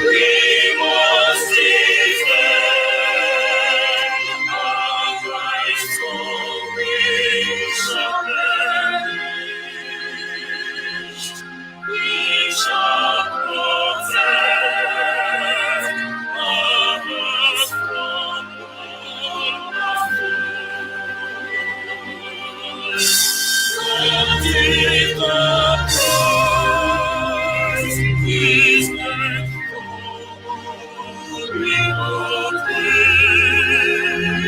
We must defend our rights, or we shall perish. We shall protect our hearts from all our foes. God is the prize, His work we will bring.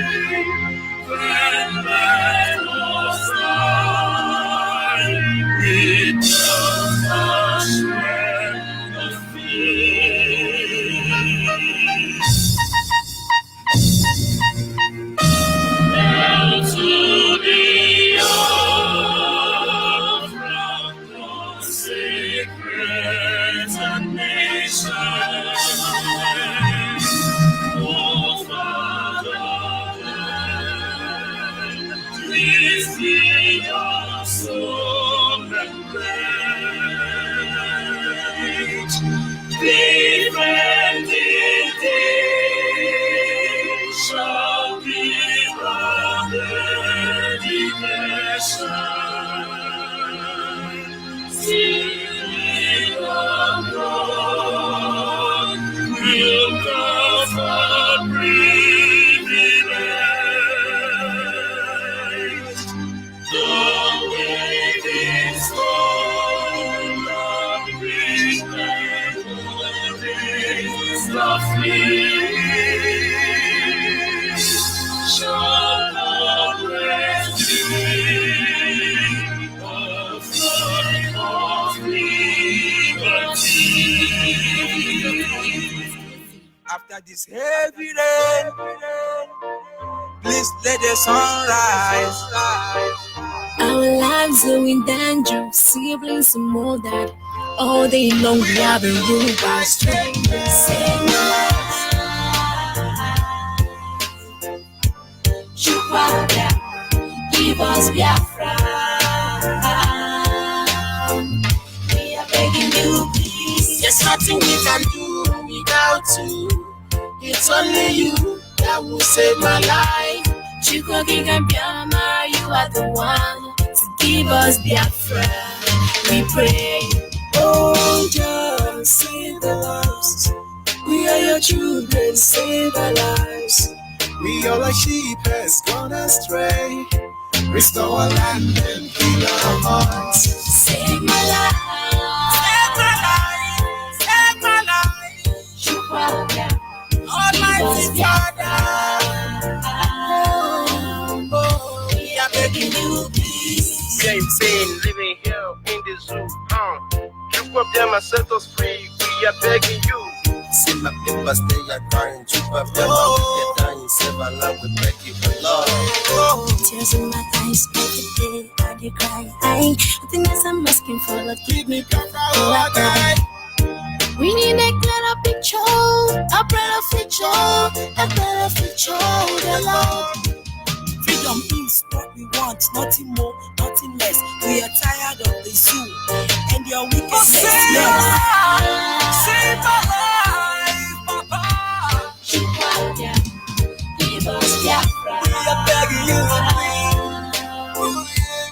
When man was thine, with just a shred of peace. Down to the Biafra, consecrate a nation. Oh, Fatherland, please be our song and praise. Defending thee shall be our dedication. Singing abroad will cause our privilege. The waving stone of remembrance, the fleet shall not rescue us of liberty. After this heavy rain, please let the sun rise. Our lives are in danger, siblings and more that all day long we have been ruled by strangers. Sing Biafra, give us Biafra. We are begging you, please. There's nothing we can do without you. It's only you that will save my life. Chikoki and Biama, you are the one to give us Biafra. We pray. Oh, just save the lost. We are your children, save our lives. We are like sheep has gone astray. Restore our land and heal our hearts. Save my life. Save my life, Chikoki, Almighty Father. we are begging you, please. Same thing, living here in the zoo. You up them and set us free. We are begging you. See my papers, they are crying. You up them and get dying. Save our land, we beg you for love. Tears in my eyes, every day I do cry. Nothing else I'm asking for, Lord, give me Biafra, oh I die. We need a clearer picture, a better future, the Lord. Freedom is what we want, nothing more, nothing less. We are tired of the zoo and your wickedness. Save my life, Papa. Chikoki, give us Biafra. We are begging you, please.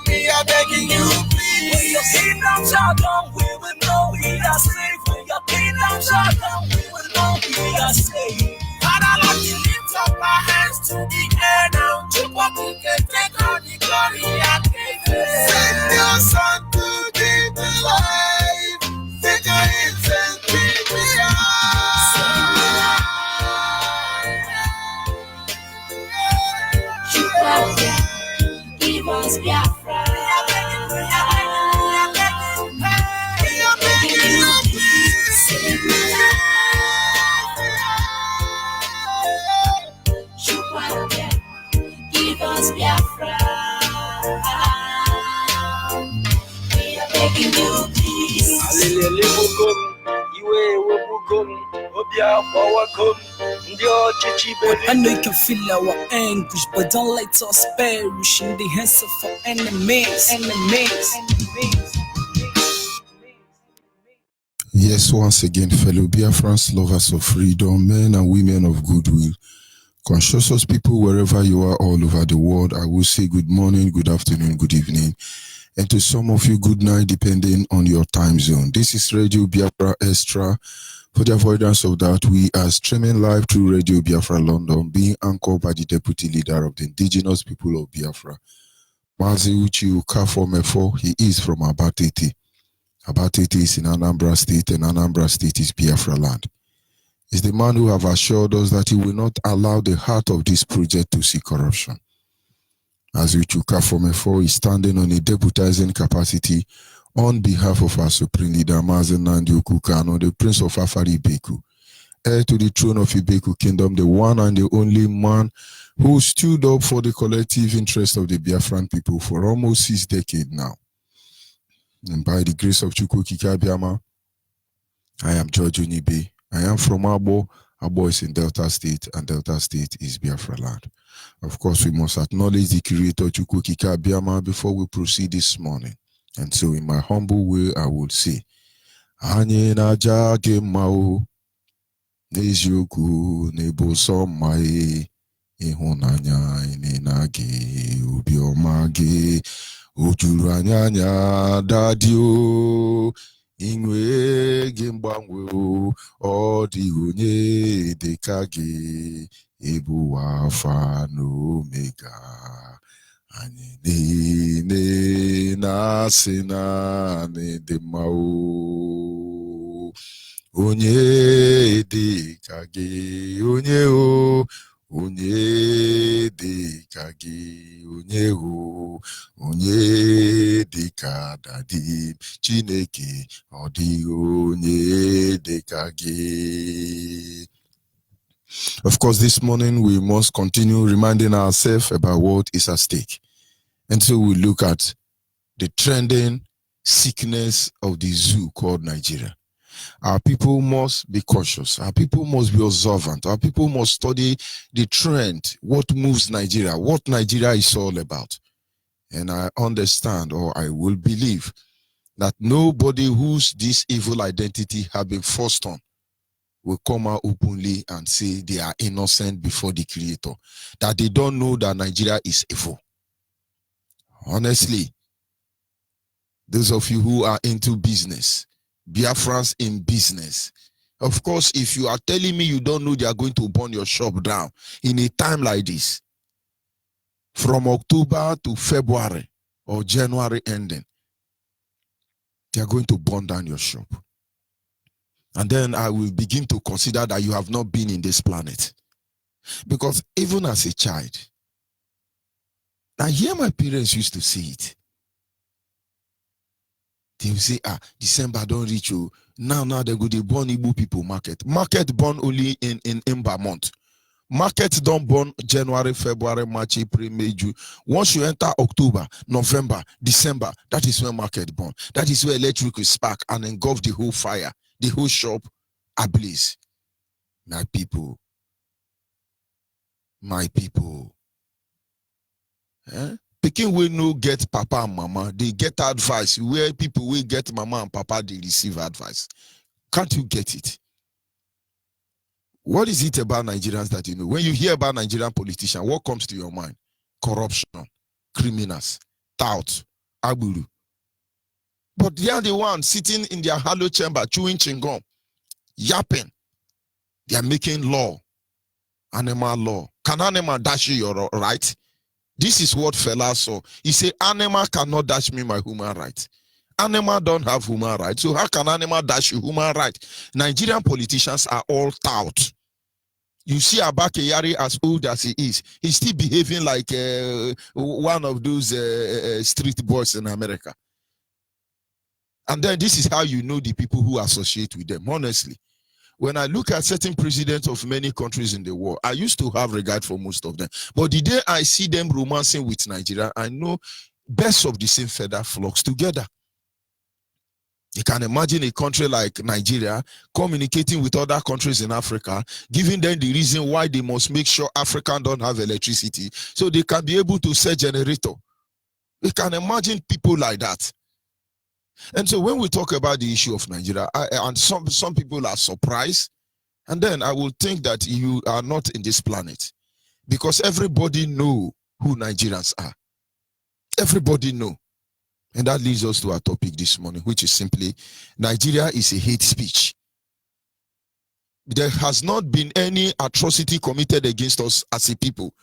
We are begging you, please. When your kingdom shall come, we will know we are safe. When your kingdom shall come, we will know we are safe. Father, Lord, we lift up our hands to the air now. Chikoki can take all the glory and praise. Send your son to give the life. Take your hands and bring me Chikoki, give us Biafra. Save my life. Chikoki, give us Biafra. We are begging you, please. Alele bugum, iwe bugum, obia fawagum, ndio chichi I know you can feel our anguish, but don't let us perish in the hands of our enemies. Yes, once again, fellow Biafrans, lovers of freedom, men and women of goodwill, conscious people wherever you are all over the world, I will say good morning, good afternoon, good evening, and to some of you, good night, depending on your time zone. This is Radio Biafra Extra. For the avoidance of that, we are streaming live through Radio Biafra London, being anchored by the Deputy Leader of the Indigenous People of Biafra, Mazi Uchi Ukafo. He is from Abatete. Abatete is in Anambra State, and Anambra State is Biafra land. Is the man who have assured us that he will not allow the heart of this project to see corruption. As Uchuka Fomefo is standing on a deputizing capacity on behalf of our Supreme Leader Mazen Nandi Okukano, the Prince of Afari Ibeku, heir to the throne of Ibeku Kingdom, the one and the only man who stood up for the collective interest of the Biafran people for almost 6 decades now. And by the grace of Chukwu Kikabiama, I am George Onyibe. I am from Abo. Abo is in Delta State, and Delta State is Biafra land. Of course, we must acknowledge the creator Chukwu Kikabiama before we proceed this morning. And so, in my humble way, I would say, Anye na jage mao, neziokwu nebo somae, ihunanya inenage ubiomage. Ojuru anyanya dadio inwe gimbanwe o di onye deka gị ebu alpha na omega anyị niile na-asị na dị mma o onye dịka gị onye o onye dịka gị onye o onye dịka dadi Chineke ọ dịghị onye dịka gị. Of course, this morning we must continue reminding ourselves about what is at stake. And so we look at the trending sickness of the zoo called Nigeria. Our people must be cautious. Our people must be observant. Our people must study the trend, what moves Nigeria, what Nigeria is all about. And I understand, or I will believe, that nobody whose this evil identity have been forced on will come out openly and say they are innocent before the Creator, that they don't know that Nigeria is evil. Honestly, those of you who are into business, Biafrans in business, of course, if you are telling me you don't know they are going to burn your shop down in a time like this, from October to February or January ending, they are going to burn down your shop. And then I will begin to consider that you have not been in this planet. Because even as a child, I hear my parents used to say it. They will say, December don't reach you. Now they go to burn Igbo people market. Market burn only in Ember month. Market don't burn January, February, March, April, May, June. Once you enter October, November, December, that is when market burn. That is where electric will spark and engulf the whole fire, the whole shop ablaze. My people. Pikin will no get papa and mama, they get advice. Where people will get mama and papa, they receive advice. Can't you get it? What is it about Nigerians that you know? When you hear about Nigerian politicians, what comes to your mind? Corruption, criminals, tout, aburu. But they are the ones sitting in their hollow chamber, chewing chewing-gum, yapping. They are making law, animal law. Can animal dash you your right? This is what Fela saw. He said, animal cannot dash me my human right. Animal don't have human right. So how can animal dash you human right? Nigerian politicians are all tout. You see Abake Yari, as old as he is, he's still behaving like one of those street boys in America. And then this is how you know the people who associate with them, honestly. When I look at certain presidents of many countries in the world, I used to have regard for most of them. But the day I see them romancing with Nigeria, I know birds of the same feather flocks together. You can imagine a country like Nigeria communicating with other countries in Africa, giving them the reason why they must make sure Africans don't have electricity, so they can be able to sell generator. You can imagine people like that. And so when we talk about the issue of Nigeria, and some people are surprised, and then I will think that you are not in this planet, because everybody know who Nigerians are. Everybody know. And that leads us to our topic this morning, which is simply, Nigeria is a hate speech. There has not been any atrocity committed against us as a people,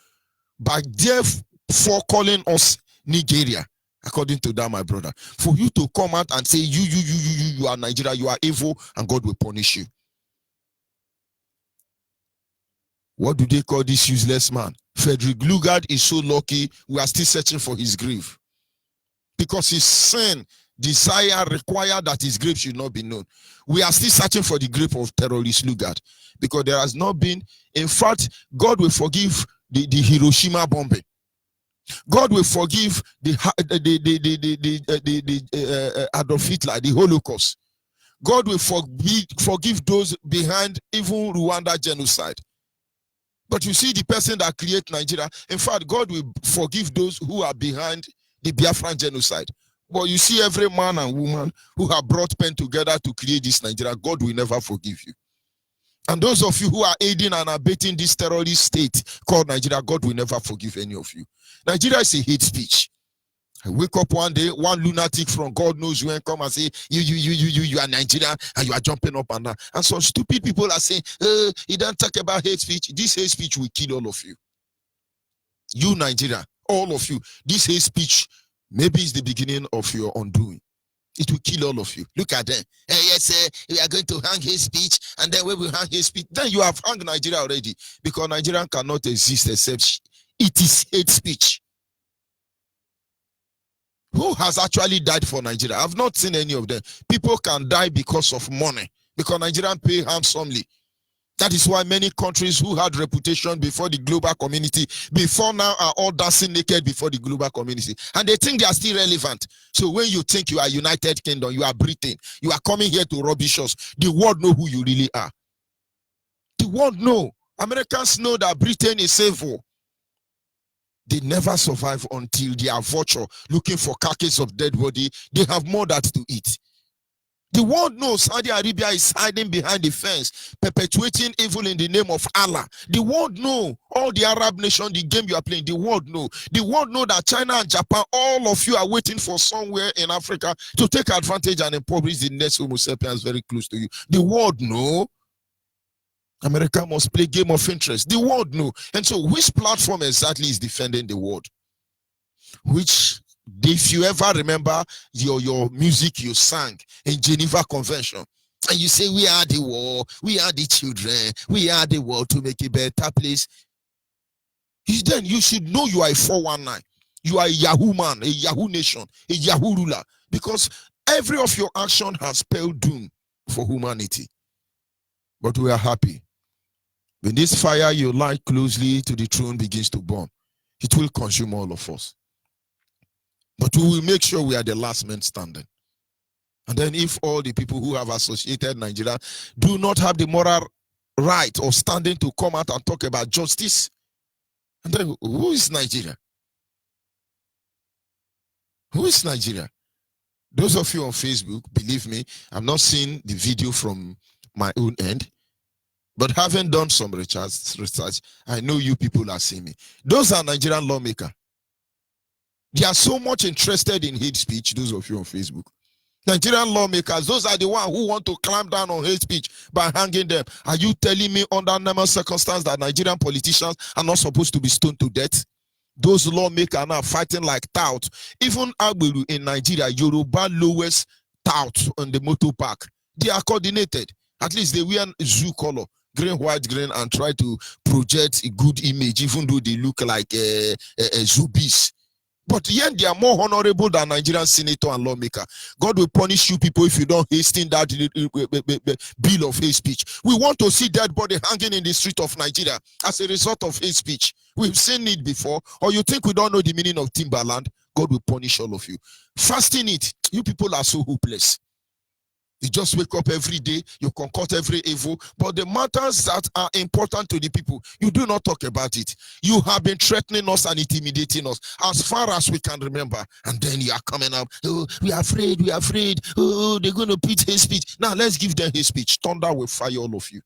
by therefore calling us Nigeria. According to that, my brother, for you to come out and say you are Nigeria, you are evil, and God will punish you. What do they call this useless man? Frederick Lugard is so lucky we are still searching for his grave, because his sin desire required that his grave should not be known. We are still searching for the grave of terrorist Lugard, because there has not been. In fact, God will forgive the Hiroshima bombing. God will forgive the Adolf Hitler, the Holocaust. God will forgive those behind even Rwanda genocide. But you see, the person that created Nigeria, in fact, God will forgive those who are behind the Biafra genocide. But you see, every man and woman who have brought pen together to create this Nigeria, God will never forgive you. And those of you who are aiding and abetting this terrorist state called Nigeria, God will never forgive any of you. Nigeria is a hate speech. I wake up one day, one lunatic from God knows when come and say, you are Nigerian, and you are jumping up and down. And some stupid people are saying, he don't talk about hate speech. This hate speech will kill all of you. You Nigeria, all of you. This hate speech maybe is the beginning of your undoing. It will kill all of you. Look at them. Hey, yes, we are going to hang hate speech, and then when we hang hate speech, then you have hung Nigeria already, because Nigeria cannot exist except it is hate speech. Who has actually died for Nigeria? I've not seen any of them. People can die because of money, because Nigerians pay handsomely. That is why many countries who had reputation before the global community, before now, are all dancing naked before the global community. And they think they are still relevant. So when you think you are United Kingdom, you are Britain, you are coming here to rubbish us, the world know who you really are. The world know. Americans know that Britain is evil. They never survive until they are vulture looking for carcass of dead body. They have more that to eat. The world knows Saudi Arabia is hiding behind the fence, perpetuating evil in the name of Allah. The world know all the Arab nation, the game you are playing. The world know. The world know that China and Japan, all of you are waiting for somewhere in Africa to take advantage and impoverish the next Homo sapiens very close to you. The world know. America must play game of interest. The world know. And so which platform exactly is defending the world? Which, if you ever remember your music you sang in Geneva Convention, and you say, we are the world, we are the children, we are the world to make a better place, then you should know you are a 419. You are a Yahoo man, a Yahoo nation, a Yahoo ruler, because every of your action has spelled doom for humanity. But we are happy. When this fire you light closely to the throne begins to burn, it will consume all of us. But we will make sure we are the last men standing. And then if all the people who have associated Nigeria do not have the moral right or standing to come out and talk about justice, and then who is Nigeria? Who is Nigeria? Those of you on Facebook, believe me, I'm not seeing the video from my own end. But having done some research, I know you people are seeing me. Those are Nigerian lawmakers. They are so much interested in hate speech, those of you on Facebook. Nigerian lawmakers, those are the ones who want to clamp down on hate speech by hanging them. Are you telling me under normal circumstances that Nigerian politicians are not supposed to be stoned to death? Those lawmakers are now fighting like tout. Even Agberu in Nigeria, Yoruba lowest tout on the motor park. They are coordinated. At least they wear zoo color. Green, white, green, and try to project a good image, even though they look like zoobies. But yet they are more honorable than Nigerian senator and lawmaker. God will punish you people if you don't hasten that bill of hate speech. We want to see dead body hanging in the street of Nigeria as a result of hate speech. We've seen it before. Or you think we don't know the meaning of Timberland? God will punish all of you. Fasting it, you people are so hopeless. You just wake up every day, you concoct every evil, but the matters that are important to the people, you do not talk about it. You have been threatening us and intimidating us as far as we can remember, and then you are coming up, oh, we are afraid, oh, they're going to put hate speech. Now let's give them hate speech. Thunder will fire all of you.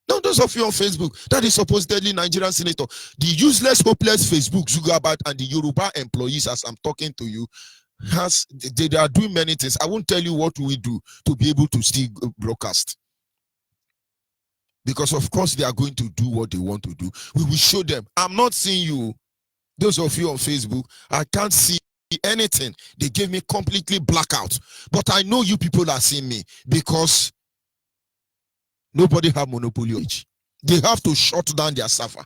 Now, those of you on Facebook, that is supposedly Nigerian senator, the useless, hopeless Facebook Zugabat and the Yoruba employees, as I'm talking to you, they are doing many things. I won't tell you what we do to be able to still broadcast, because of course they are going to do what they want to do. We will show them. I'm not seeing you, those of you on Facebook. I can't see anything. They gave me completely blackout, but I know you people are seeing me, because nobody have monopoly on it. They have to shut down their server,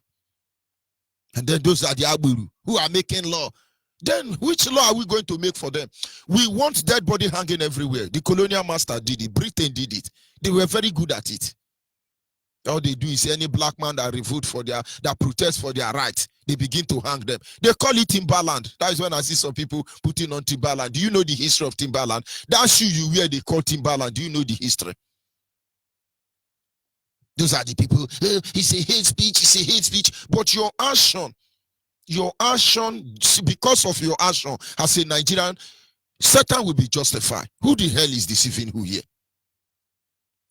and then those are the Aburu who are making law. Then which law are we going to make for them? We want dead body hanging everywhere. The colonial master did it. Britain did it. They were very good at it. All they do is any black man that revolt for that protest for their rights, they begin to hang them. They call it Timberland. That is when I see some people putting on Timberland. Do you know the history of Timberland? That shoe you wear, they call Timberland. Do you know the history? Those are the people. It's a hate speech. It's a hate speech. But your action, because of your action as a Nigerian, Satan will be justified. Who the hell is deceiving who here?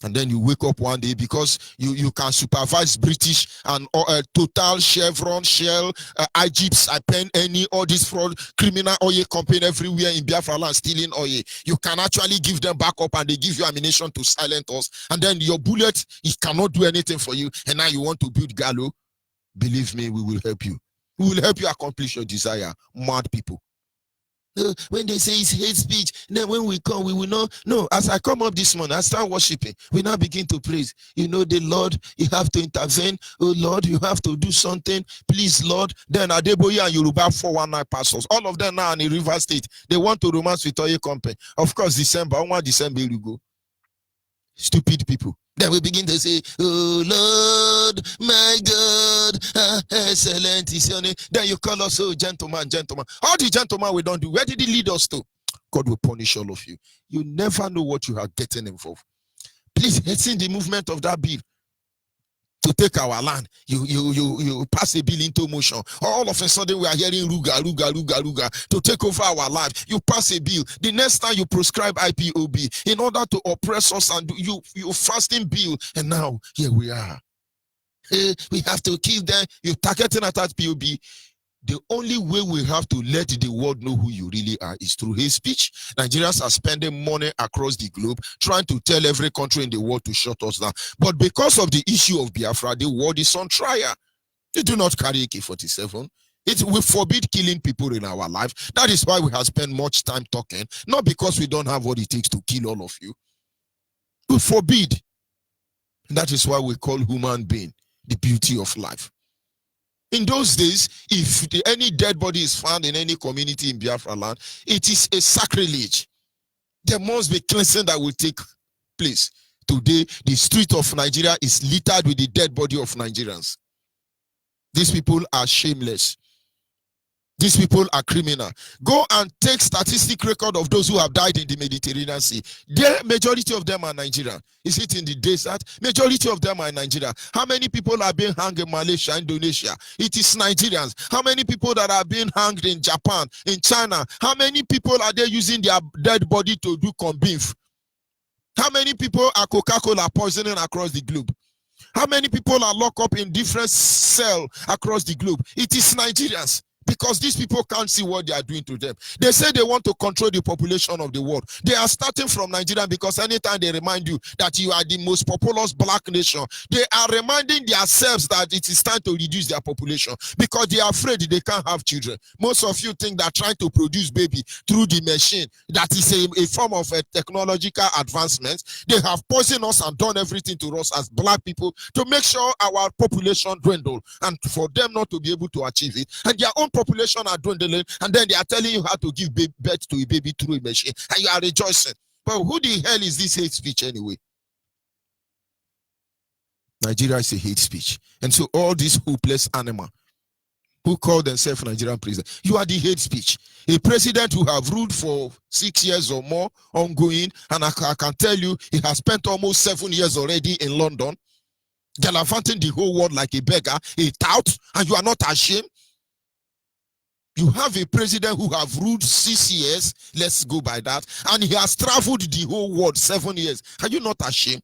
And then you wake up one day because you can supervise British and Total, Chevron, Shell, Egypt, any all this fraud, criminal oil company everywhere in Biafra land stealing oil. You can actually give them back up and they give you ammunition to silence us. And then your bullet, it cannot do anything for you. And now you want to build Gallo. Believe me, we will help you. We will help you accomplish your desire. Mad people. When they say it's hate speech, then when we come, we will not. No, as I come up this morning, I start worshiping. We now begin to praise. You know, the Lord, you have to intervene. Oh Lord, you have to do something. Please, Lord. Then Adeboye and Yoruba 419 pastors, all of them now in the River State, they want to romance with Oye Company. Of course, December, 1 December, you go. Stupid people. Then we begin to say, oh Lord, my God, excellent is your name. Then you call us, oh gentleman. All the gentlemen we don't do, where did he lead us to? God will punish all of you. You never know what you are getting involved. Please hasten the movement of that bill to take our land. You pass a bill into motion. All of a sudden we are hearing ruga to take over our life. You pass a bill. The next time you prescribe IPOB in order to oppress us, and you fasting bill. And now here we are. We have to kill them. You're targeting at IPOB. The only way we have to let the world know who you really are is through hate speech. Nigerians are spending money across the globe trying to tell every country in the world to shut us down. But because of the issue of Biafra, the world is on trial. You do not carry AK-47. It will forbid killing people in our life. That is why we have spent much time talking. Not because we don't have what it takes to kill all of you. We forbid. And that is why we call human being the beauty of life. In those days, if any dead body is found in any community in Biafra land, it is a sacrilege. There must be cleansing that will take place. Today, the street of Nigeria is littered with the dead body of Nigerians. These people are shameless. These people are criminal. Go and take statistic record of those who have died in the Mediterranean Sea. The majority of them are Nigerian. Is it in the desert? Majority of them are Nigerian. How many people are being hanged in Malaysia, Indonesia? It is Nigerians. How many people that are being hanged in Japan, in China? How many people are they using their dead body to do corned beef? How many people are Coca-Cola poisoning across the globe? How many people are locked up in different cells across the globe? It is Nigerians. Because these people can't see what they are doing to them. They say they want to control the population of the world. They are starting from Nigeria, because anytime they remind you that you are the most populous black nation, they are reminding themselves that it is time to reduce their population, because they are afraid they can't have children. Most of you think that trying to produce baby through the machine, that is a form of a technological advancement. They have poisoned us and done everything to us as black people to make sure our population dwindle, and for them not to be able to achieve it. And their own population are dwindling, and then they are telling you how to give birth to a baby through a machine, and you are rejoicing. But who the hell is this hate speech anyway? Nigeria is a hate speech. And so all these hopeless animal who call themselves Nigerian president. You are the hate speech. A president who have ruled for 6 years or more ongoing, and I can tell you, he has spent almost 7 years already in London, gallivanting the whole world like a beggar, a tout, and you are not ashamed. You have a president who have ruled 6 years, let's go by that, and he has traveled the whole world 7 years. Are you not ashamed?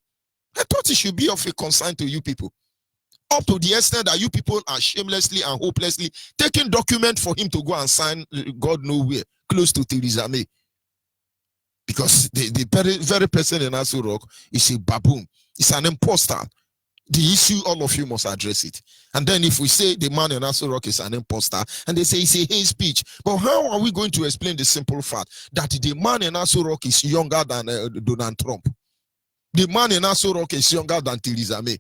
I thought it should be of a concern to you people. Up to the extent that you people are shamelessly and hopelessly taking document for him to go and sign God nowhere, close to Theresa May. Because the very person in Aso Rock is a baboon. It's an imposter. The issue, all of you must address it. And then if we say the man in Aso Rock is an imposter, and they say it's a hate speech, but how are we going to explain the simple fact that the man in Aso Rock is younger than Donald Trump? The man in Aso Rock is younger than Theresa May.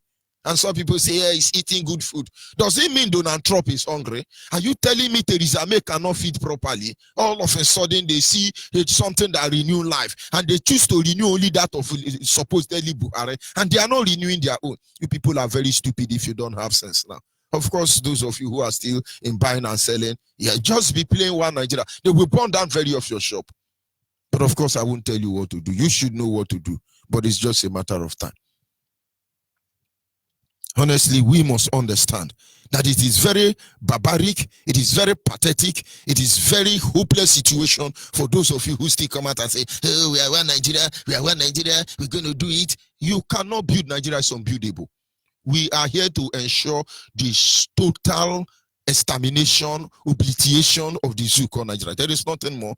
And some people say, yeah, he's eating good food. Does it mean Donald Trump is hungry? Are you telling me Theresa May cannot feed properly? All of a sudden, they see it's something that renew life. And they choose to renew only that of supposedly Buhari. And they are not renewing their own. You people are very stupid if you don't have sense now. Of course, those of you who are still in buying and selling, yeah, just be playing one Nigeria. They will burn down very of your shop. But of course, I won't tell you what to do. You should know what to do. But it's just a matter of time. Honestly, we must understand that it is very barbaric, it is very pathetic, it is very hopeless situation for those of you who still come out and say, oh, we are one Nigeria, we're going to do it. You cannot build Nigeria, it's unbuildable. We are here to ensure the total extermination, obliteration of the zoo called Nigeria. There is nothing more.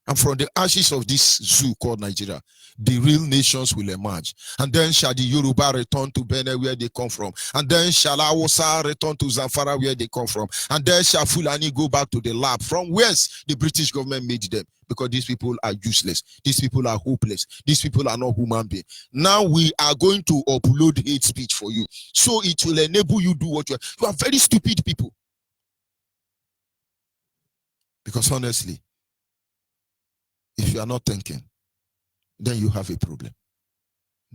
And from the ashes of this zoo called Nigeria, the real nations will emerge. And then shall the Yoruba return to Benin where they come from. And then shall Hausa return to Zamfara where they come from. And then shall Fulani go back to the lab from whence the British government made them. Because these people are useless. These people are hopeless. These people are not human beings. Now we are going to upload hate speech for you. So it will enable you to do what you are. You are very stupid people. Because honestly, if you are not thinking, then you have a problem.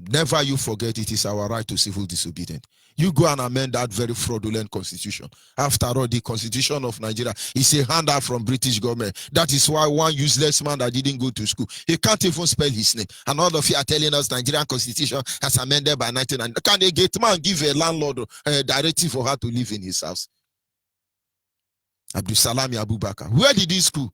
Never you forget it is our right to civil disobedience. You go and amend that very fraudulent constitution. After all, the constitution of Nigeria is a handout from British government. That is why one useless man that didn't go to school, he can't even spell his name. And all of you are telling us Nigerian constitution has amended by 1990. Can a gate man give a landlord a directive for her to live in his house? Abdul Salami Abubakar. Where did he school?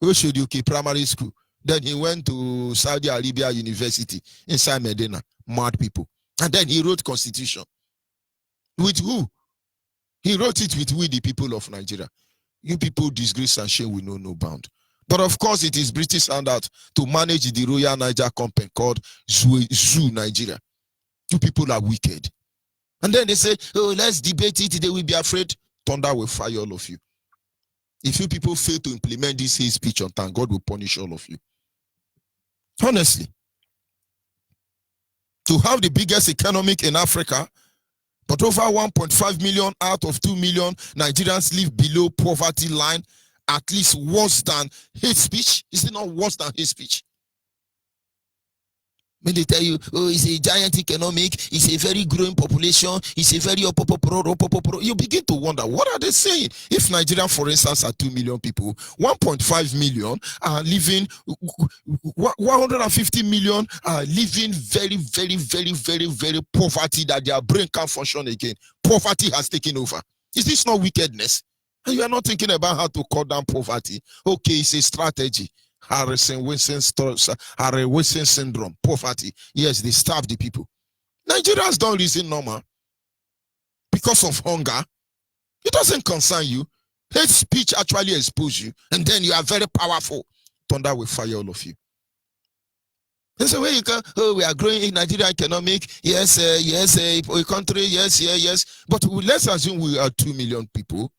Oshodioke Primary School. Then he went to Saudi Arabia University inside Medina. Mad people. And then he wrote constitution. With who? He wrote it with we, the people of Nigeria. You people, disgrace and shame will know no bound. But of course, it is British handout to manage the Royal Niger Company called Zoo Nigeria. You people are wicked. And then they say, oh, let's debate it. They will be afraid. Thunder will fire all of you. If you people fail to implement this hate speech on time, God will punish all of you. Honestly. To have the biggest economic in Africa, but over 1.5 million out of 2 million Nigerians live below poverty line, at least worse than hate speech. Is it not worse than hate speech? When they tell you, oh, it's a giant economic, it's a very growing population, it's a very you begin to wonder, what are they saying? If Nigeria, for instance, are 2 million people, 1.5 million are living, 150 million are living very, very, very, very, very poverty that their brain can't function again. Poverty has taken over. Is this not wickedness? And you are not thinking about how to cut down poverty. Okay, it's a strategy. Harrison-Wilson syndrome, poverty. Yes, they starve the people. Nigerians don't reason normal because of hunger. It doesn't concern you. Hate speech actually exposes you, and then you are very powerful. Thunder will fire all of you. There's a way you can, oh, we are growing in Nigeria economic. Yes, a country, yes. But let's assume we are 2 million people.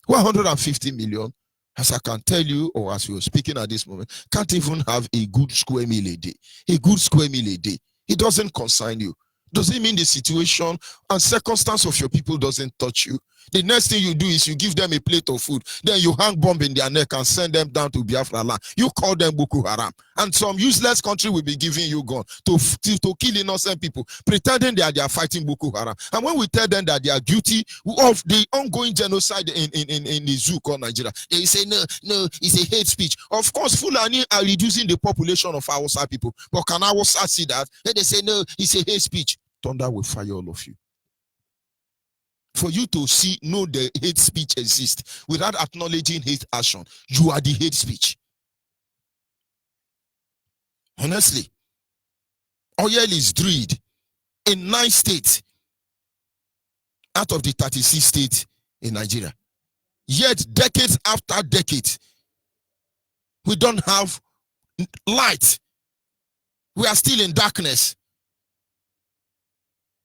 150 million. As I can tell you, or as you're speaking at this moment, can't even have a good square meal a day. A good square meal a day. It doesn't concern you. Does it mean the situation and circumstance of your people doesn't touch you? The next thing you do is you give them a plate of food, then you hang bomb in their neck and send them down to Biafra land. You call them Boko Haram. And some useless country will be giving you gun to kill innocent people, pretending they are fighting Boko Haram. And when we tell them that they are guilty of the ongoing genocide in the zoo called Nigeria, they say, no, it's a hate speech. Of course, Fulani are reducing the population of Hausa people. But can Hausa see that? Then they say, no, it's a hate speech. Thunder will fire all of you. For you to know the hate speech exists without acknowledging hate action, you are the hate speech. Honestly, oil is drilled in 9 states out of the 36 states in Nigeria. Yet, decades after decades, we don't have light. We are still in darkness.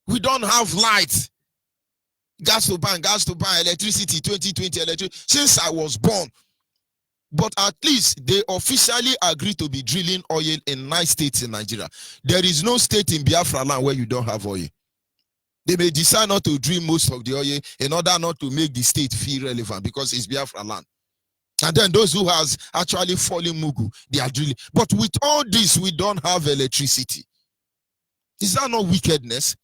We don't have light. Gas to buy, electricity, 2020 electricity, since I was born. But at least they officially agree to be drilling oil in 9 states in Nigeria. There is no state in Biafra land where you don't have oil. They may decide not to drill most of the oil in order not to make the state feel relevant because it's Biafra land. And then those who has actually fallen mugu, they are drilling. But with all this, we don't have electricity. Is that not wickedness?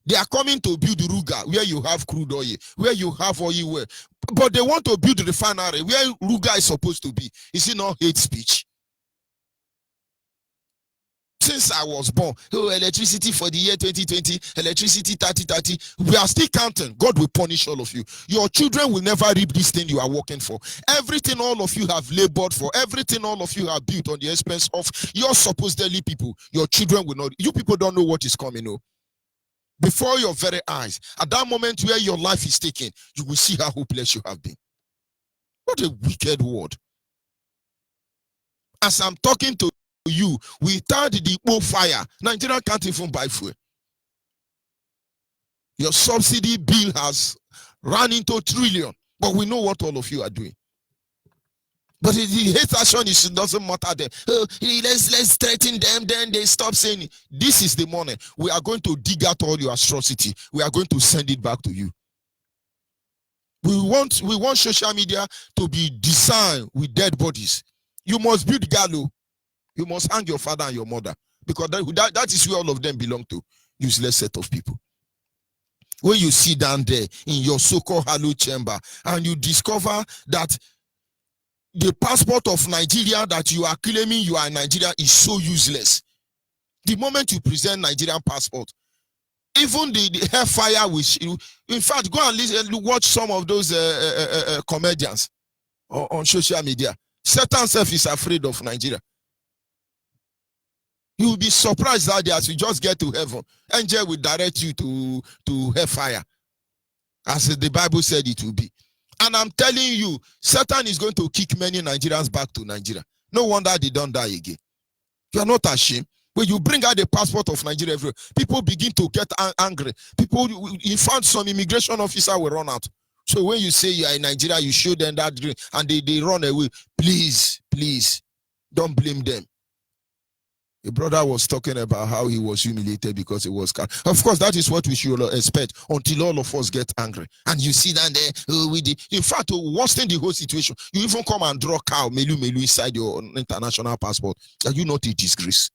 They are coming to build Ruga where you have crude oil, where you have oil, but they want to build a refinery where Ruga is supposed to be. Is it not hate speech? Since I was born, electricity for the year 2020, electricity 30, we are still counting. God will punish all of you. Your children will never reap this thing you are working for. Everything all of you have labored for, everything all of you have built on the expense of your supposedly people, your children will not. You people don't know what is coming, no? Before your very eyes, at that moment where your life is taken, you will see how hopeless you have been. What a wicked word. As I'm talking to you, without the fire, Nigeria can't even buy fuel. Your subsidy bill has run into trillion, but we know what all of you are doing. But the hate action doesn't matter them. Let's threaten them, then they stop saying it. This is the morning. We are going to dig out all your atrocity. We are going to send it back to you. We want social media to be designed with dead bodies. You must build gallows. You must hang your father and your mother. Because that is where all of them belong to. Useless set of people. When you sit down there in your so-called hallowed chamber and you discover that the passport of Nigeria that you are claiming you are in Nigeria is so useless. The moment you present Nigerian passport, even the hellfire which you, in fact, go and listen, watch some of those comedians on social media. Satan self is afraid of Nigeria. You will be surprised that as you just get to heaven, angel will direct you to hellfire, as the Bible said it will be. And I'm telling you, Satan is going to kick many Nigerians back to Nigeria. No wonder they don't die again. You are not ashamed. When you bring out the passport of Nigeria, people begin to get angry. People, in fact, some immigration officer will run out. So when you say you are in Nigeria, you show them that drink and they run away. Please, don't blame them. A brother was talking about how he was humiliated because he was cut. Of course, that is what we should expect until all of us get angry. And you see that there, in fact, worse than the whole situation, you even come and draw cow, melu inside your international passport. Are you not a disgrace?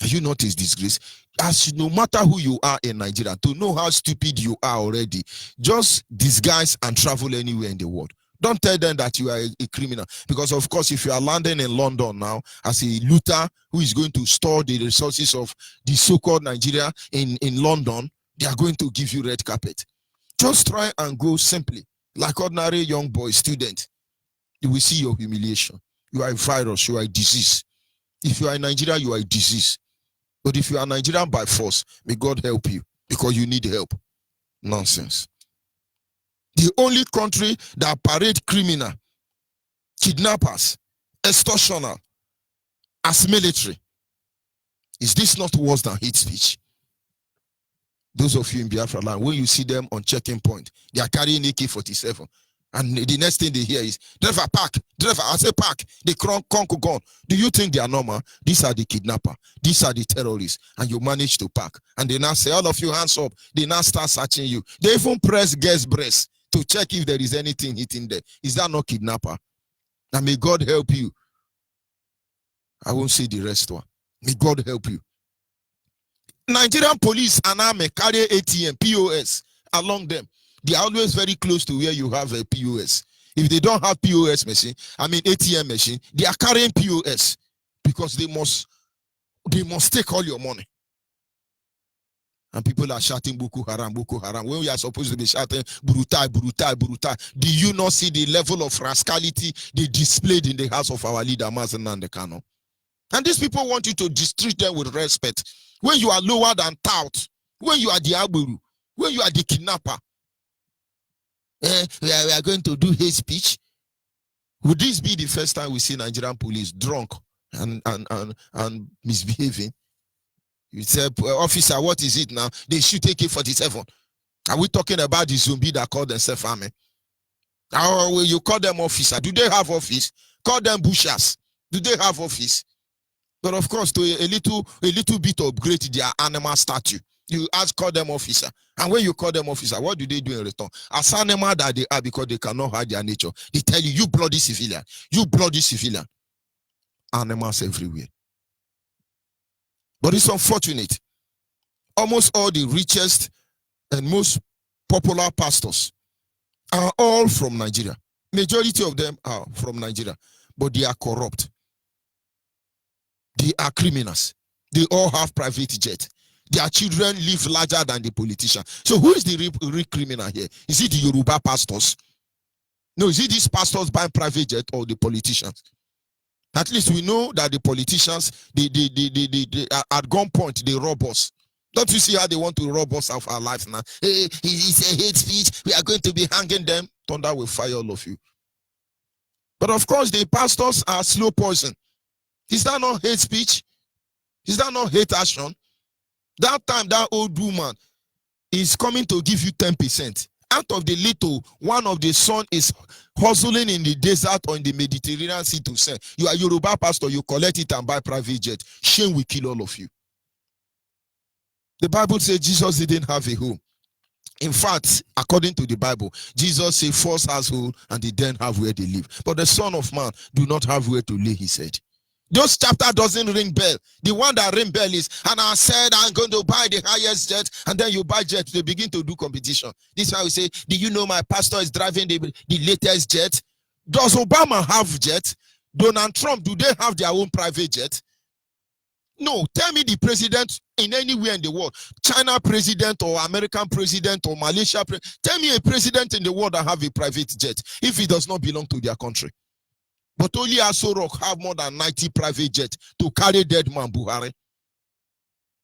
Are you not a disgrace? As no matter who you are in Nigeria, to know how stupid you are already, just disguise and travel anywhere in the world. Don't tell them that you are a criminal. Because, of course, if you are landing in London now as a looter who is going to store the resources of the so-called Nigeria in London, they are going to give you red carpet. Just try and go simply, like ordinary young boy, student. You will see your humiliation. You are a virus. You are a disease. If you are in Nigeria, you are a disease. But if you are Nigerian by force, may God help you because you need help. Nonsense. The only country that parade criminal, kidnappers, extortioner as military. Is this not worse than hate speech? Those of you in Biafra land, when you see them on checking point, they are carrying AK-47. And the next thing they hear is, driver, park. Driver, I say park. They gone. Do you think they are normal? These are the kidnapper. These are the terrorists. And you manage to park. And they now say, all of you hands up. They now start searching you. They even press guest breast to check if there is anything hitting there. Is that not kidnapper? And may God help you. I won't say the rest one. May God help you. Nigerian police and army carry ATM, POS along them. They are always very close to where you have a POS. If they don't have POS machine, ATM machine, they are carrying POS because they must take all your money. And people are shouting Boko Haram, Boko Haram. When we are supposed to be shouting Burutai, Burutai, Burutai. Do you not see the level of rascality they displayed in the house of our leader, Mazen Nandekano? And these people want you to treat them with respect. When you are lower than tout, when you are the Aburu, when you are the kidnapper, we are going to do hate speech. Would this be the first time we see Nigerian police drunk and misbehaving? You say, officer, what is it now? They shoot AK-47. Are we talking about the zombie that call themselves army? How will you call them officer? Do they have office? Call them bushers. Do they have office? But of course, to a little bit upgrade their animal statue. You call them officer. And when you call them officer, what do they do in return? As animal that they are, because they cannot hide their nature, they tell you, you bloody civilian. You bloody civilian. Animals everywhere. But it's unfortunate. Almost all the richest and most popular pastors are all from Nigeria. Majority of them are from Nigeria. But they are corrupt. They are criminals. They all have private jet. Their children live larger than the politician. So who is the real criminal here? Is it the Yoruba pastors? No, is it these pastors buying private jet or the politicians? At least we know that the politicians, they at gunpoint, they rob us. Don't you see how they want to rob us of our lives now? Hey, it's a hate speech. We are going to be hanging them. Thunder will fire all of you. But of course, the pastors are slow poison. Is that not hate speech? Is that not hate action? That time, that old woman is coming to give you 10%. Out of the little, one of the son is hustling in the desert or in the Mediterranean Sea to sell. You are Yoruba pastor, you collect it and buy private jet. Shame will kill all of you. The Bible says Jesus didn't have a home. In fact, according to the Bible, Jesus said first household and they then have where they live. But the Son of Man do not have where to lay his head. Those chapter doesn't ring bell. The one that ring bell is, and I said I'm going to buy the highest jet, and then you buy jet, they begin to do competition. This is why we say, do you know my pastor is driving the latest jet? Does Obama have jet? Donald Trump, do they have their own private jet? No, tell me the president in anywhere in the world, China president or American president or Malaysia president, tell me a president in the world that have a private jet if it does not belong to their country. But only Aso Rock have more than 90 private jets to carry dead man Buhari.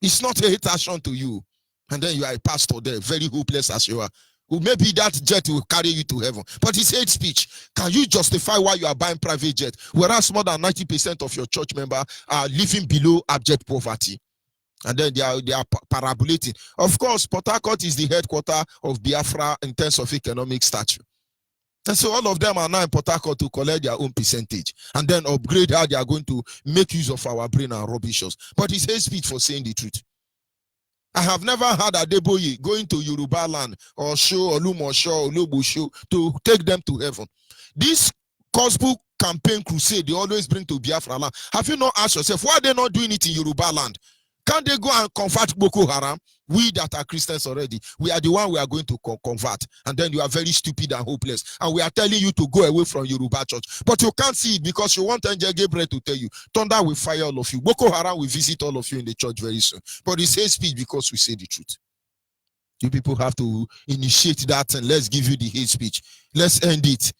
It's not a hate action to you. And then you are a pastor there, very hopeless as you are. Well, maybe that jet will carry you to heaven. But it's hate speech. Can you justify why you are buying private jet? Whereas more than 90% of your church members are living below abject poverty. And then they are parabolating. Of course, Port Harcourt is the headquarters of Biafra in terms of economic stature. And so all of them are now in Port Harcourt to collect their own percentage and then upgrade how they are going to make use of our brain and rubbish us. But it's hate speech for saying the truth. I have never heard Adeboye going to Yoruba land or show Olumosho or Olobosho to take them to heaven. This gospel campaign crusade they always bring to Biafra land. Have you not asked yourself, why are they not doing it in Yoruba land? Can't they go and convert Boko Haram? We that are Christians already, we are the one we are going to convert. And then you are very stupid and hopeless. And we are telling you to go away from Yoruba church. But you can't see it because you want Angel Gabriel to tell you, thunder will fire all of you. Boko Haram will visit all of you in the church very soon. But it's hate speech because we say the truth. You people have to initiate that and let's give you the hate speech. Let's end it.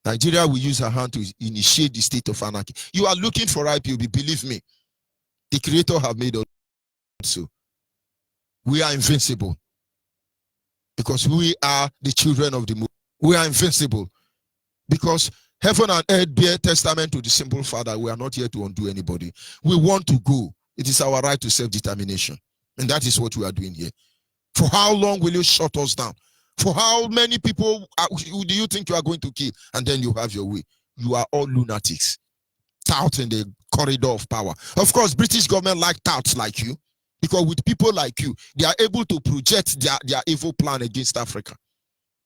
Nigeria will use her hand to initiate the state of anarchy. You are looking for IPOB, believe me. The Creator have made us so. We are invincible because we are the children of the moon. We are invincible because heaven and earth bear testament to the simple fact that we are not here to undo anybody. We want to go. It is our right to self-determination. And that is what we are doing here. For how long will you shut us down? For how many people do you think you are going to kill? And then you have your way. You are all lunatics. Tout in the corridor of power. Of course, British government like touts like you, because with people like you, they are able to project their evil plan against Africa.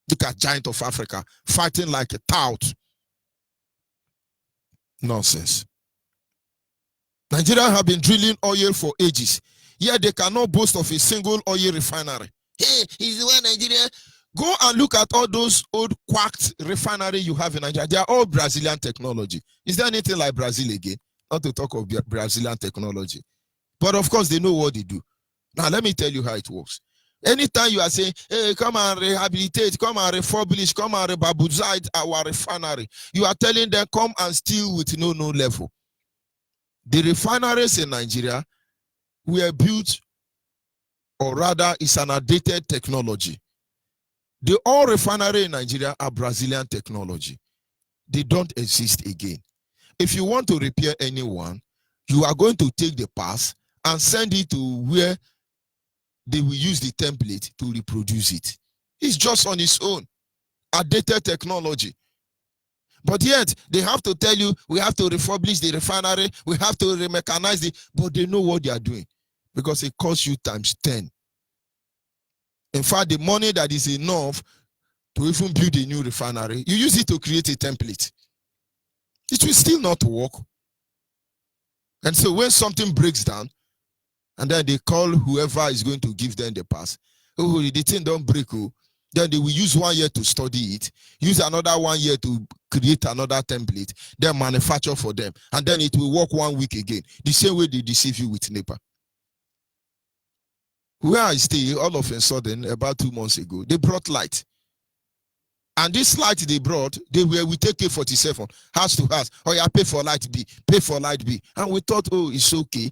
Look at Giant of Africa fighting like a tout. Nonsense. Nigeria have been drilling oil for ages, yet they cannot boast of a single oil refinery. Hey, is the one Nigeria? Go and look at all those old quacked refinery you have in Nigeria. They are all Brazilian technology. Is there anything like Brazil again? Not to talk of Brazilian technology. But of course, they know what they do. Now, let me tell you how it works. Anytime you are saying, hey, come and rehabilitate, come and refurbish, come and rebabuzize our refinery, you are telling them, come and steal with no level. The refineries in Nigeria were built, or rather, it's an outdated technology. The all refinery in Nigeria are Brazilian technology. They don't exist again. If you want to repair anyone, you are going to take the parts and send it to where they will use the template to reproduce it. It's just on its own. Outdated technology. But yet, they have to tell you, we have to refurbish the refinery, we have to remechanize it, but they know what they are doing because it costs you times 10. In fact, the money that is enough to even build a new refinery, you use it to create a template. It will still not work. And so when something breaks down, and then they call whoever is going to give them the pass, oh, the thing don't break, oh. Then they will use 1 year to study it, use another 1 year to create another template, then manufacture for them, and then it will work 1 week again. The same way they deceive you with NEPA. Where I stay, all of a sudden, about 2 months ago, they brought light. And this light they brought, they were with AK-47, house to house. Oh yeah, pay for light B, pay for light B. And we thought, oh, it's okay.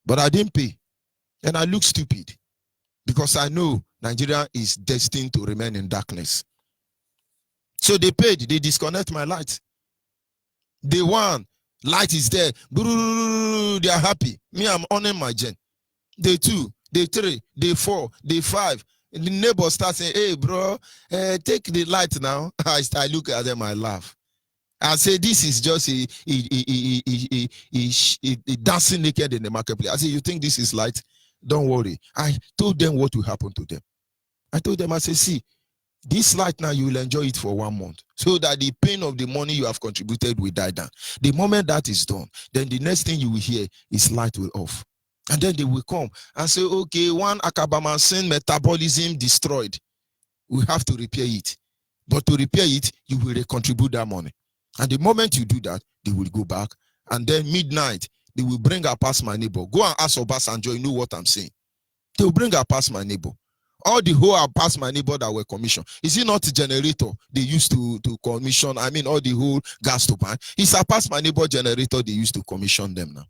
But I didn't pay. And I look stupid. Because I know Nigeria is destined to remain in darkness. So they paid, they disconnect my light. Day one, light is there. They are happy. Me, I'm owning my gen. Day 2, day 3, day 4, day 5. And the neighbor starts saying, hey, bro, take the light now. I look at them, I laugh. I say, this is just a dancing naked in the marketplace. I say, you think this is light? Don't worry. I told them what will happen to them. I told them, I said, see, this light now, you will enjoy it for 1 month so that the pain of the money you have contributed will die down. The moment that is done, then the next thing you will hear is light will off. And then they will come and say, okay, one Akabamansin metabolism destroyed. We have to repair it. But to repair it, you will contribute that money. And the moment you do that, they will go back. And then midnight, they will bring her past my neighbor. Go and ask Obasanjo, you know what I'm saying. They will bring her past my neighbor. All the whole are past my neighbor that were commissioned. Is it not a generator they used to commission? I mean, all the whole gas to buy. It's a past my neighbor generator they used to commission them now.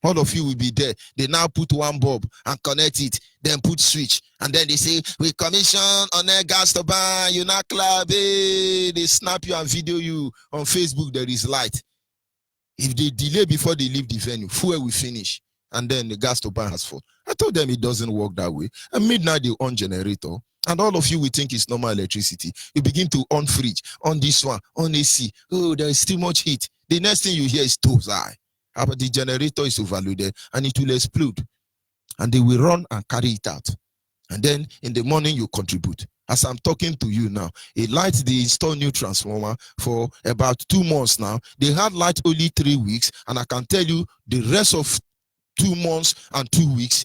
All of you will be there. They now put one bulb and connect it, then put switch. And then they say, we commission on a gas to buy, you not club. Hey. They snap you and video you on Facebook, there is light. If they delay before they leave the venue, fuel will finish. And then the gas turbine has fallen. I told them it doesn't work that way. At midnight, they on generator. And all of you will think it's normal electricity. You begin to on fridge, on this one, on AC. Oh, there is too much heat. The next thing you hear is Tozai. But the generator is overloaded and it will explode. And they will run and carry it out. And then in the morning, you contribute. As I'm talking to you now, a light, they install new transformer for about 2 months now. They had light only 3 weeks. And I can tell you the rest of 2 months and 2 weeks,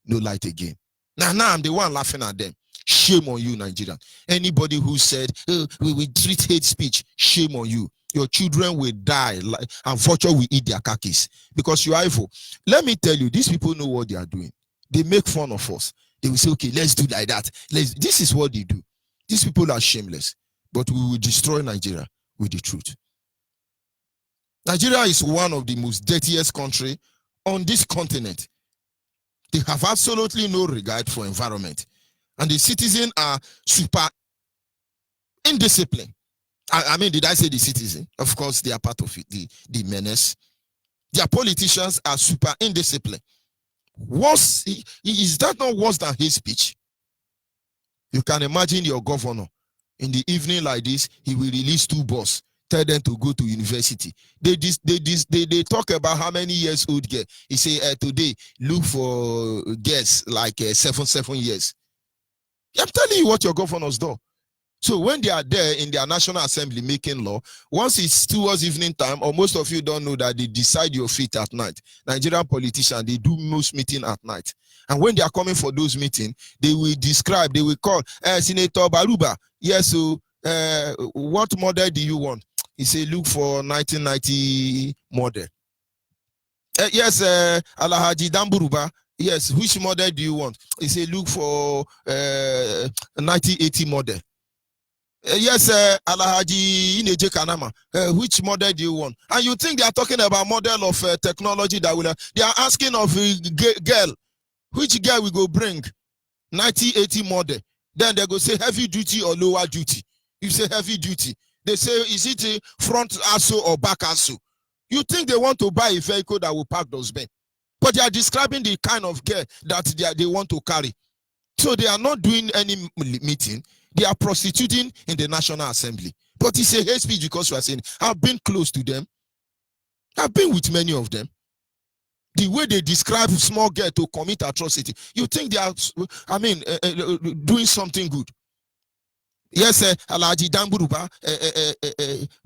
no light again. Now I'm the one laughing at them. Shame on you, Nigerian. Anybody who said, oh, we will treat hate speech, shame on you. Your children will die and vulture will eat their khakis because you are evil. Let me tell you, these people know what they are doing. They make fun of us. They will say, okay, let's do like that. This is what they do. These people are shameless, but we will destroy Nigeria with the truth. Nigeria is one of the most dirtiest countries on this continent. They have absolutely no regard for environment. And the citizens are super indisciplined. I mean, did I say the citizen? Of course, they are part of it, the menace. Their politicians are super indisciplined. Is that not worse than hate speech? You can imagine your governor in the evening like this, he will release 2 boys, tell them to go to university. They talk about how many years old girl. He say today look for girls like 7 years. I'm telling you what your governors do. So when they are there in their National Assembly making law, once it's towards evening time, or most of you don't know that they decide your fate at night. Nigerian politicians, they do most meeting at night. And when they are coming for those meetings, they will describe, they will call, Senator Baruba, yes, so what model do you want? He say, look for 1990 model. Yes, Alahaji Damburuba, yes, which model do you want? He say, look for 1980 model. Yes, Alahaji Ineje Kanama, which model do you want? And you think they are talking about model of technology that will, they are asking of a girl, which girl we go bring? 1980 model. Then they go say heavy duty or lower duty. You say heavy duty. They say, is it a front ASO or back ASO? You think they want to buy a vehicle that will park those men. But they are describing the kind of girl that they want to carry. So they are not doing any meeting. They are prostituting in the National Assembly. But it's a hate speech because we are saying, I've been close to them. I've been with many of them. The way they describe small girl to commit atrocity, you think they are, doing something good. Yes, Alaji Damburuba,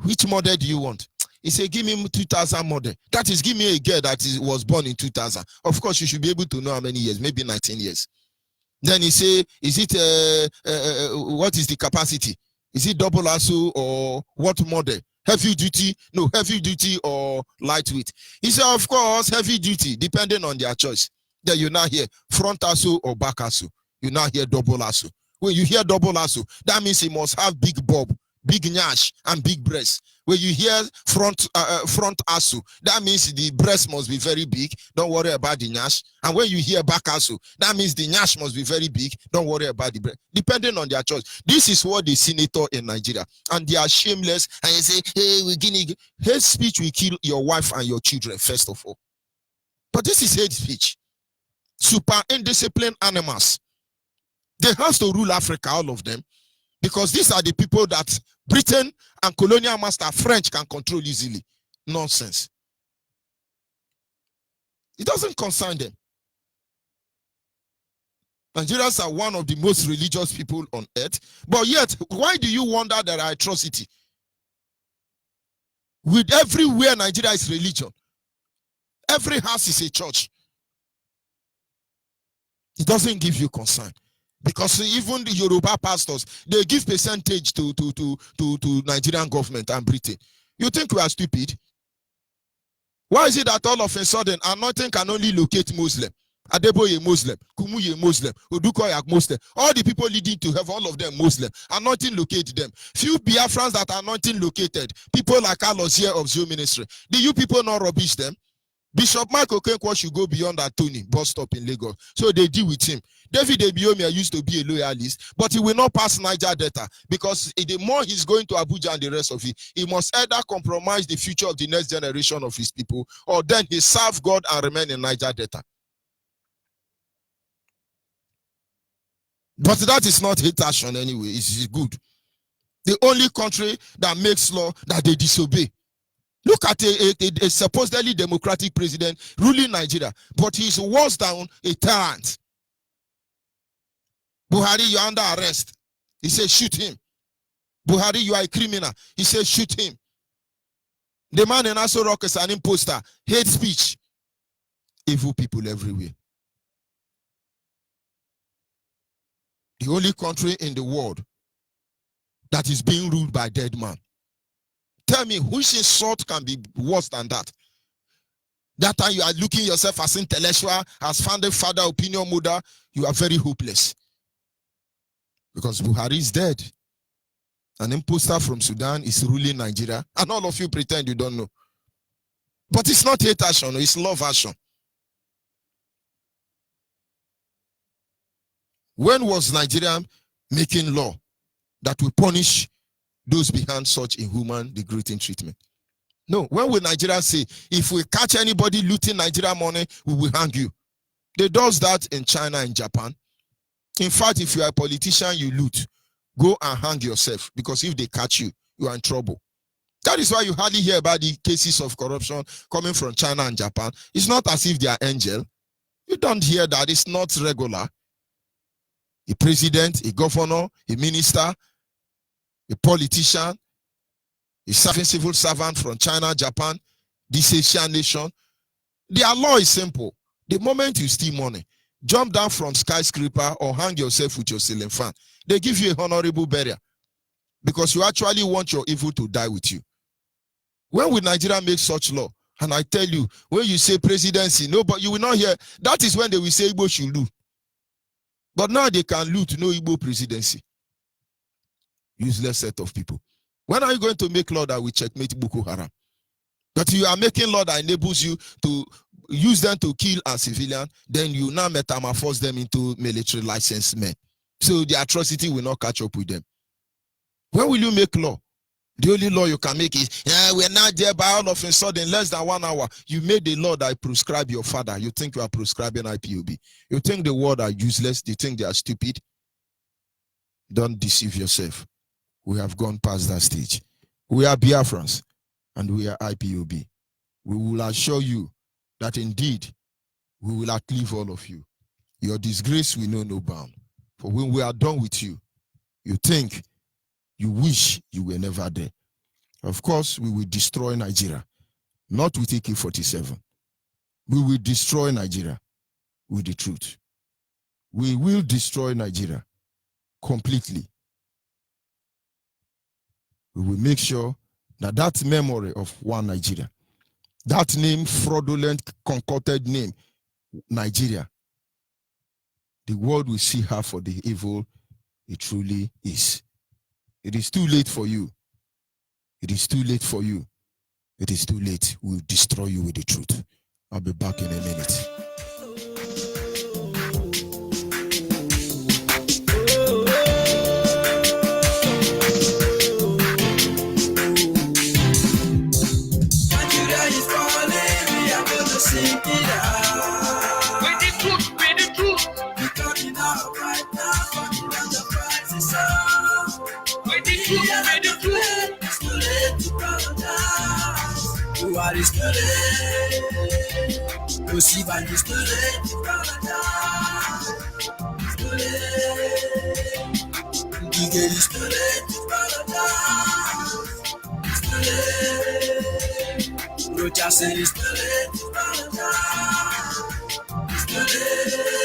which model do you want? He said, give me 2000 model. That is, give me a girl that was born in 2000. Of course, you should be able to know how many years, maybe 19 years. Then he say, is it, what is the capacity? Is it double ASO or what model? Heavy duty? No, heavy duty or lightweight. He said, of course, heavy duty, depending on their choice. Then you now hear front ASO or back ASO. You now hear double ASO. When you hear double ASO, that means he must have big bob, big nyash, and big breast. When you hear front ASO, that means the breast must be very big. Don't worry about the nyash. And when you hear back ASO, that means the nyash must be very big. Don't worry about the breast. Depending on their choice. This is what the senator in Nigeria. And they are shameless. And they say, hey, we're getting hate speech will kill your wife and your children, first of all. But this is hate speech. Super indisciplined animals. They have to rule Africa, all of them. Because these are the people that Britain and colonial master French can control easily. Nonsense. It doesn't concern them. Nigerians are one of the most religious people on earth. But yet, why do you wonder there are atrocity? With everywhere Nigeria is religion. Every house is a church. It doesn't give you concern. Because even the Yoruba pastors, they give percentage to Nigerian government and Britain. You think we are stupid? Why is it that all of a sudden anointing can only locate Muslim? Adeboye Muslim, Kumuye Muslim, Odukoya Muslim. All the people leading to heaven, all of them Muslim. Anointing locate them. Few Biafrans that are anointing located. People like Carlos here of Zio Ministry. Do you people not rubbish them? Bishop Michael Okenkwo should go beyond that Tony bus stop in Lagos. So they deal with him. David Ebiomia used to be a loyalist, but he will not pass Niger Delta because the more he's going to Abuja and the rest of it, he must either compromise the future of the next generation of his people, or then he serve God and remain in Niger Delta. But that is not hate action anyway. It's good. The only country that makes law that they disobey. Look at a supposedly democratic president ruling Nigeria, but he's worse than a tyrant. Buhari, you're under arrest. He says, shoot him. Buhari, you are a criminal. He says, shoot him. The man in Aso Rock is an imposter. Hate speech. Evil people everywhere. The only country in the world that is being ruled by dead man. Tell me, which insult can be worse than that? That time you are looking yourself as intellectual, as founding father, opinion mother, you are very hopeless. Because Buhari is dead. An imposter from Sudan is ruling Nigeria, and all of you pretend you don't know. But it's not hate action, it's love action. When was Nigeria making law that will punish those behind such inhuman, degrading treatment? No. When will Nigeria say, if we catch anybody looting Nigeria money, we will hang you? They does that in China and Japan. In fact, if you are a politician, you loot, go and hang yourself, because if they catch you, you are in trouble. That is why you hardly hear about the cases of corruption coming from China and Japan. It's not as if they are angel. You don't hear that. It's not regular. A president, a governor, a minister, a politician, a serving civil servant from China, Japan, this Asian nation. Their law is simple. The moment you steal money, jump down from skyscraper or hang yourself with your ceiling fan. They give you a honorable burial because you actually want your evil to die with you. When will Nigeria make such law? And I tell you, when you say presidency, no, but you will not hear. That is when they will say Igbo should loot. But now they can loot, no Igbo presidency. Useless set of people. When are you going to make law that will checkmate Boko Haram? But you are making law that enables you to use them to kill a civilian, then you now metamorphose them into military licensed men. So the atrocity will not catch up with them. When will you make law? The only law you can make is, we're not there by all of a sudden, less than 1 hour. You made the law that prescribe your father. You think you are prescribing IPOB. You think the world are useless. You think they are stupid. Don't deceive yourself. We have gone past that stage. We are Biafrans and we are IPOB. We will assure you that indeed we will outlive all of you. Your disgrace will know no bound. For when we are done with you, you think, you wish you were never there. Of course, we will destroy Nigeria, not with AK-47. We will destroy Nigeria with the truth. We will destroy Nigeria completely. We will make sure that that memory of one Nigeria, that name, fraudulent, concocted name, Nigeria, the world will see her for the evil it truly is. It is too late for you. It is too late for you. It is too late. We'll destroy you with the truth. I'll be back in a minute. Nigeria is falling, we are going to sink it out. With the truth. We're coming out right now, fucking down the prices up. With the truth. It's too late to paradise. You are too late. You see, but it's too late to paradise. It's too late. It's too late to paradise. It's too late. Rocha said it's too late to paradise. It's too late.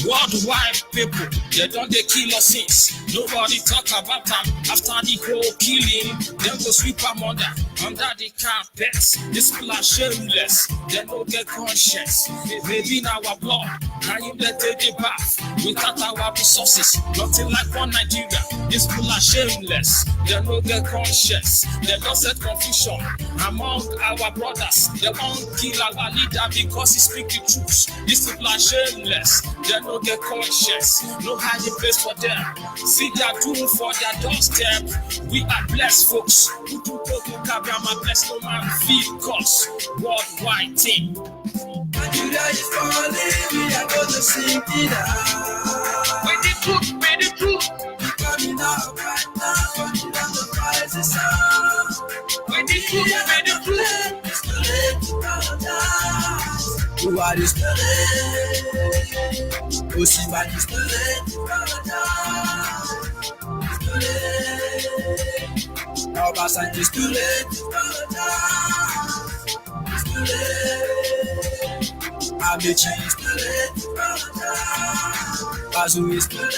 Worldwide people, they don't they kill us since. Nobody talk about them after the whole killing. Them go sweep them under the carpet. These people are shameless, they don't get conscience. Maybe in our blood, can you let take the bath? Without our resources, nothing like one Nigeria. These people are shameless, they don't get conscience. They don't set confusion among our brothers. They won't kill our leader because he speak the truth. These people are shameless, they don't get conscience. No hiding place for them. See their doom for their doorstep. We are blessed folks. Who do go to Kabrama, bless no man feel cause. Worldwide team. Nigeria is falling, we are going to sink it out. With the truth. We're coming out right now, fucking down the prices up. With the truth. It's too late to paradise. You are too late. You see, but it's too late to paradise. It's too late. Now, Basan is too late to paradise. It's too late. Amechi is too late to paradise. Bazu is too late.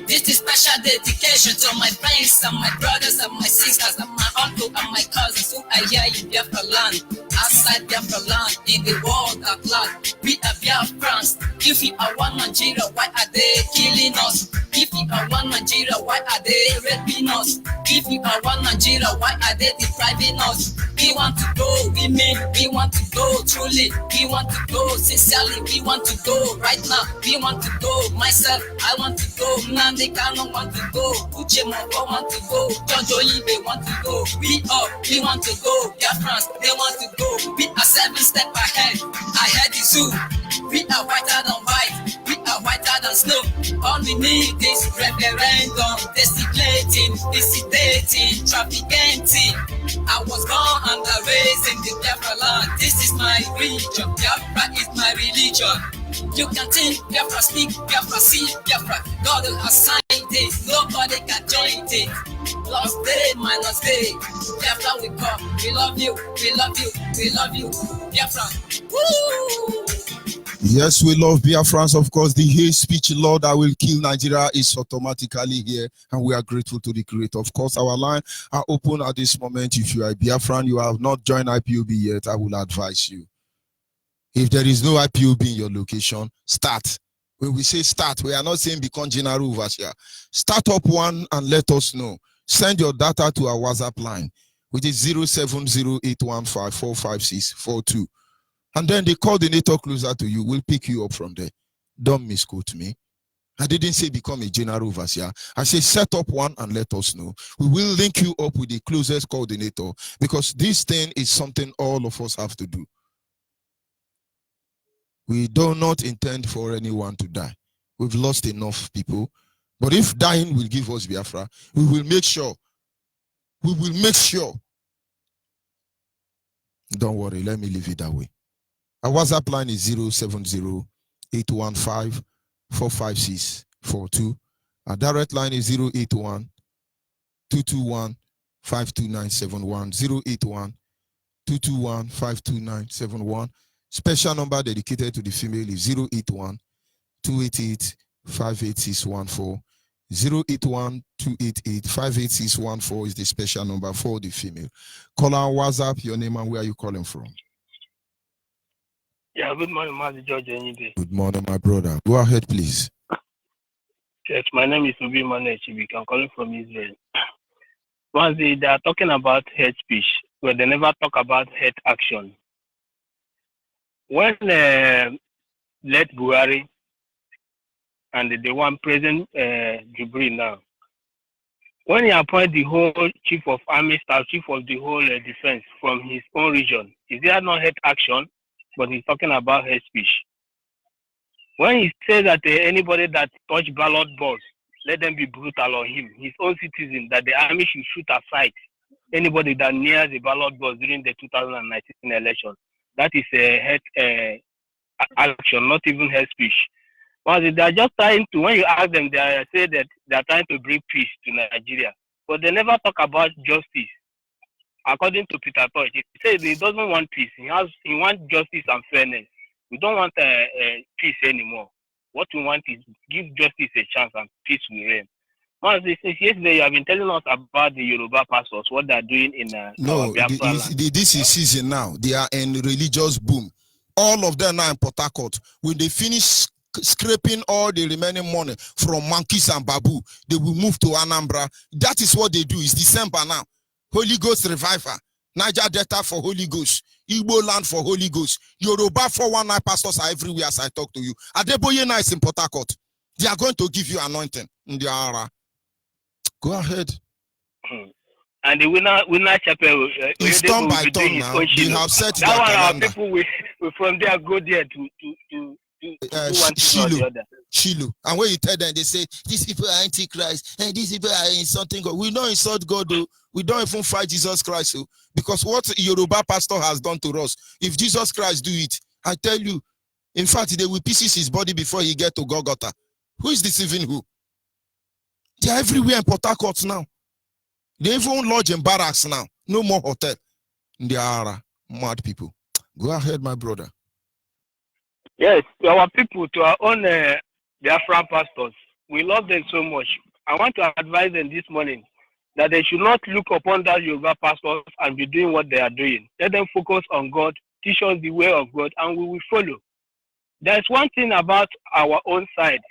This is special dedication to my friends and my brothers and my sisters and my uncle and my cousins who are here in Biafra land, outside Biafra land, in the world at large. We are Biafrans. If we are one Nigeria, why are they killing us? If we are one Nigeria, why are they raping us? If we are one Nigeria, why are they depriving us? We want to go, we mean, we want to go truly. We want to go sincerely, we want to go right now. We want to go, myself, I want to go. Nandi Kano want to go, Uche Moko want to go, Onyibe want to go. We want to go, Biafrans, they want to go. We accept 7 steps ahead. Ahead is who? We are whiter than white. We are whiter than snow. All we need is referendum. Desecrating, dissipating, trafficking. I was born and raised in the Biafra land. This is my religion. Biafra is my religion. You can think, Biafra speak, Biafra see, Biafra. God will assign it. Nobody can join it. Lost day, minus day. Biafra we come. We love you, we love you, we love you. Biafra. Woo! Yes, we love Biafrans. Of course, the hate speech law that will kill Nigeria is automatically here, and we are grateful to the Creator. Of course, our line are open at this moment. If you are a Biafran, you have not joined IPOB yet, I will advise you. If there is no IPOB in your location, start. When we say start, we are not saying become general overseer. Start up one and let us know. Send your data to our WhatsApp line, which is 070815456442. And then the coordinator closer to you will pick you up from there. Don't misquote me. I didn't say become a general overseer. I say set up one and let us know. We will link you up with the closest coordinator, because this thing is something all of us have to do. We do not intend for anyone to die. We've lost enough people. But if dying will give us Biafra, we will make sure. We will make sure. Don't worry, let me leave it that way. Our WhatsApp line is 070-815-45642. Our direct line is 081-221-52971. 081-221-52971. Special number dedicated to the female is 081-288-58614. 081-288-58614 is the special number for the female. Call our WhatsApp, your name and where are you calling from? Yeah, good morning, Master George Onyibe. Good morning, my brother. Go ahead, please. Yes, my name is Ubi Manechibik. I'm calling from Israel. Once they are talking about hate speech, but they never talk about hate action. When late Buhari and the one President Jubilee now, when he appointed the whole chief of army staff, chief of the whole defense from his own region, is there no hate action? But he's talking about hate speech. When he says that anybody that touch ballot box, let them be brutal on him, his own citizen, that the army should shoot aside anybody that nears the ballot box during the 2019 election. That is a hate action, not even hate speech. Well, they are just trying to, when you ask them, they say that they are trying to bring peace to Nigeria. But they never talk about justice. According to Peter Tosh, he says he doesn't want peace. He wants justice and fairness. We don't want peace anymore. What we want is give justice a chance and peace will reign. Once since yesterday, you have been telling us about the Yoruba pastors, what they are doing in our Biafra land. This is season now. They are in religious boom. All of them are in Port Harcourt. When they finish scraping all the remaining money from monkeys and babu, they will move to Anambra. That is what they do. It's December now. Holy Ghost revival. Niger Delta for Holy Ghost. Igbo land for Holy Ghost. Yoruba 419 pastors are everywhere as I talk to you. Adeboye is in Port Harcourt. They are going to give you anointing in the ara. Go ahead. And the winner chapel is turn by turn now. They have set that their calendar. Our people will from there go there to Shiloh. And when you tell them, they say these people are antichrist and these people are insulting God. We don't insult God though. We don't even fight Jesus Christ though. Because what Yoruba pastor has done to us, if Jesus Christ do it, I tell you, in fact, they will pieces his body before he get to Golgotha. Who is deceiving who? They are everywhere in Port Harcourt now. They even lodge in barracks now. No more hotel. They are mad people. Go ahead, my brother. Yes, to our people, to our own Biafra pastors, we love them so much. I want to advise them this morning that they should not look upon that Yoruba pastors and be doing what they are doing. Let them focus on God, teach us the way of God, and we will follow. There's one thing about our own side.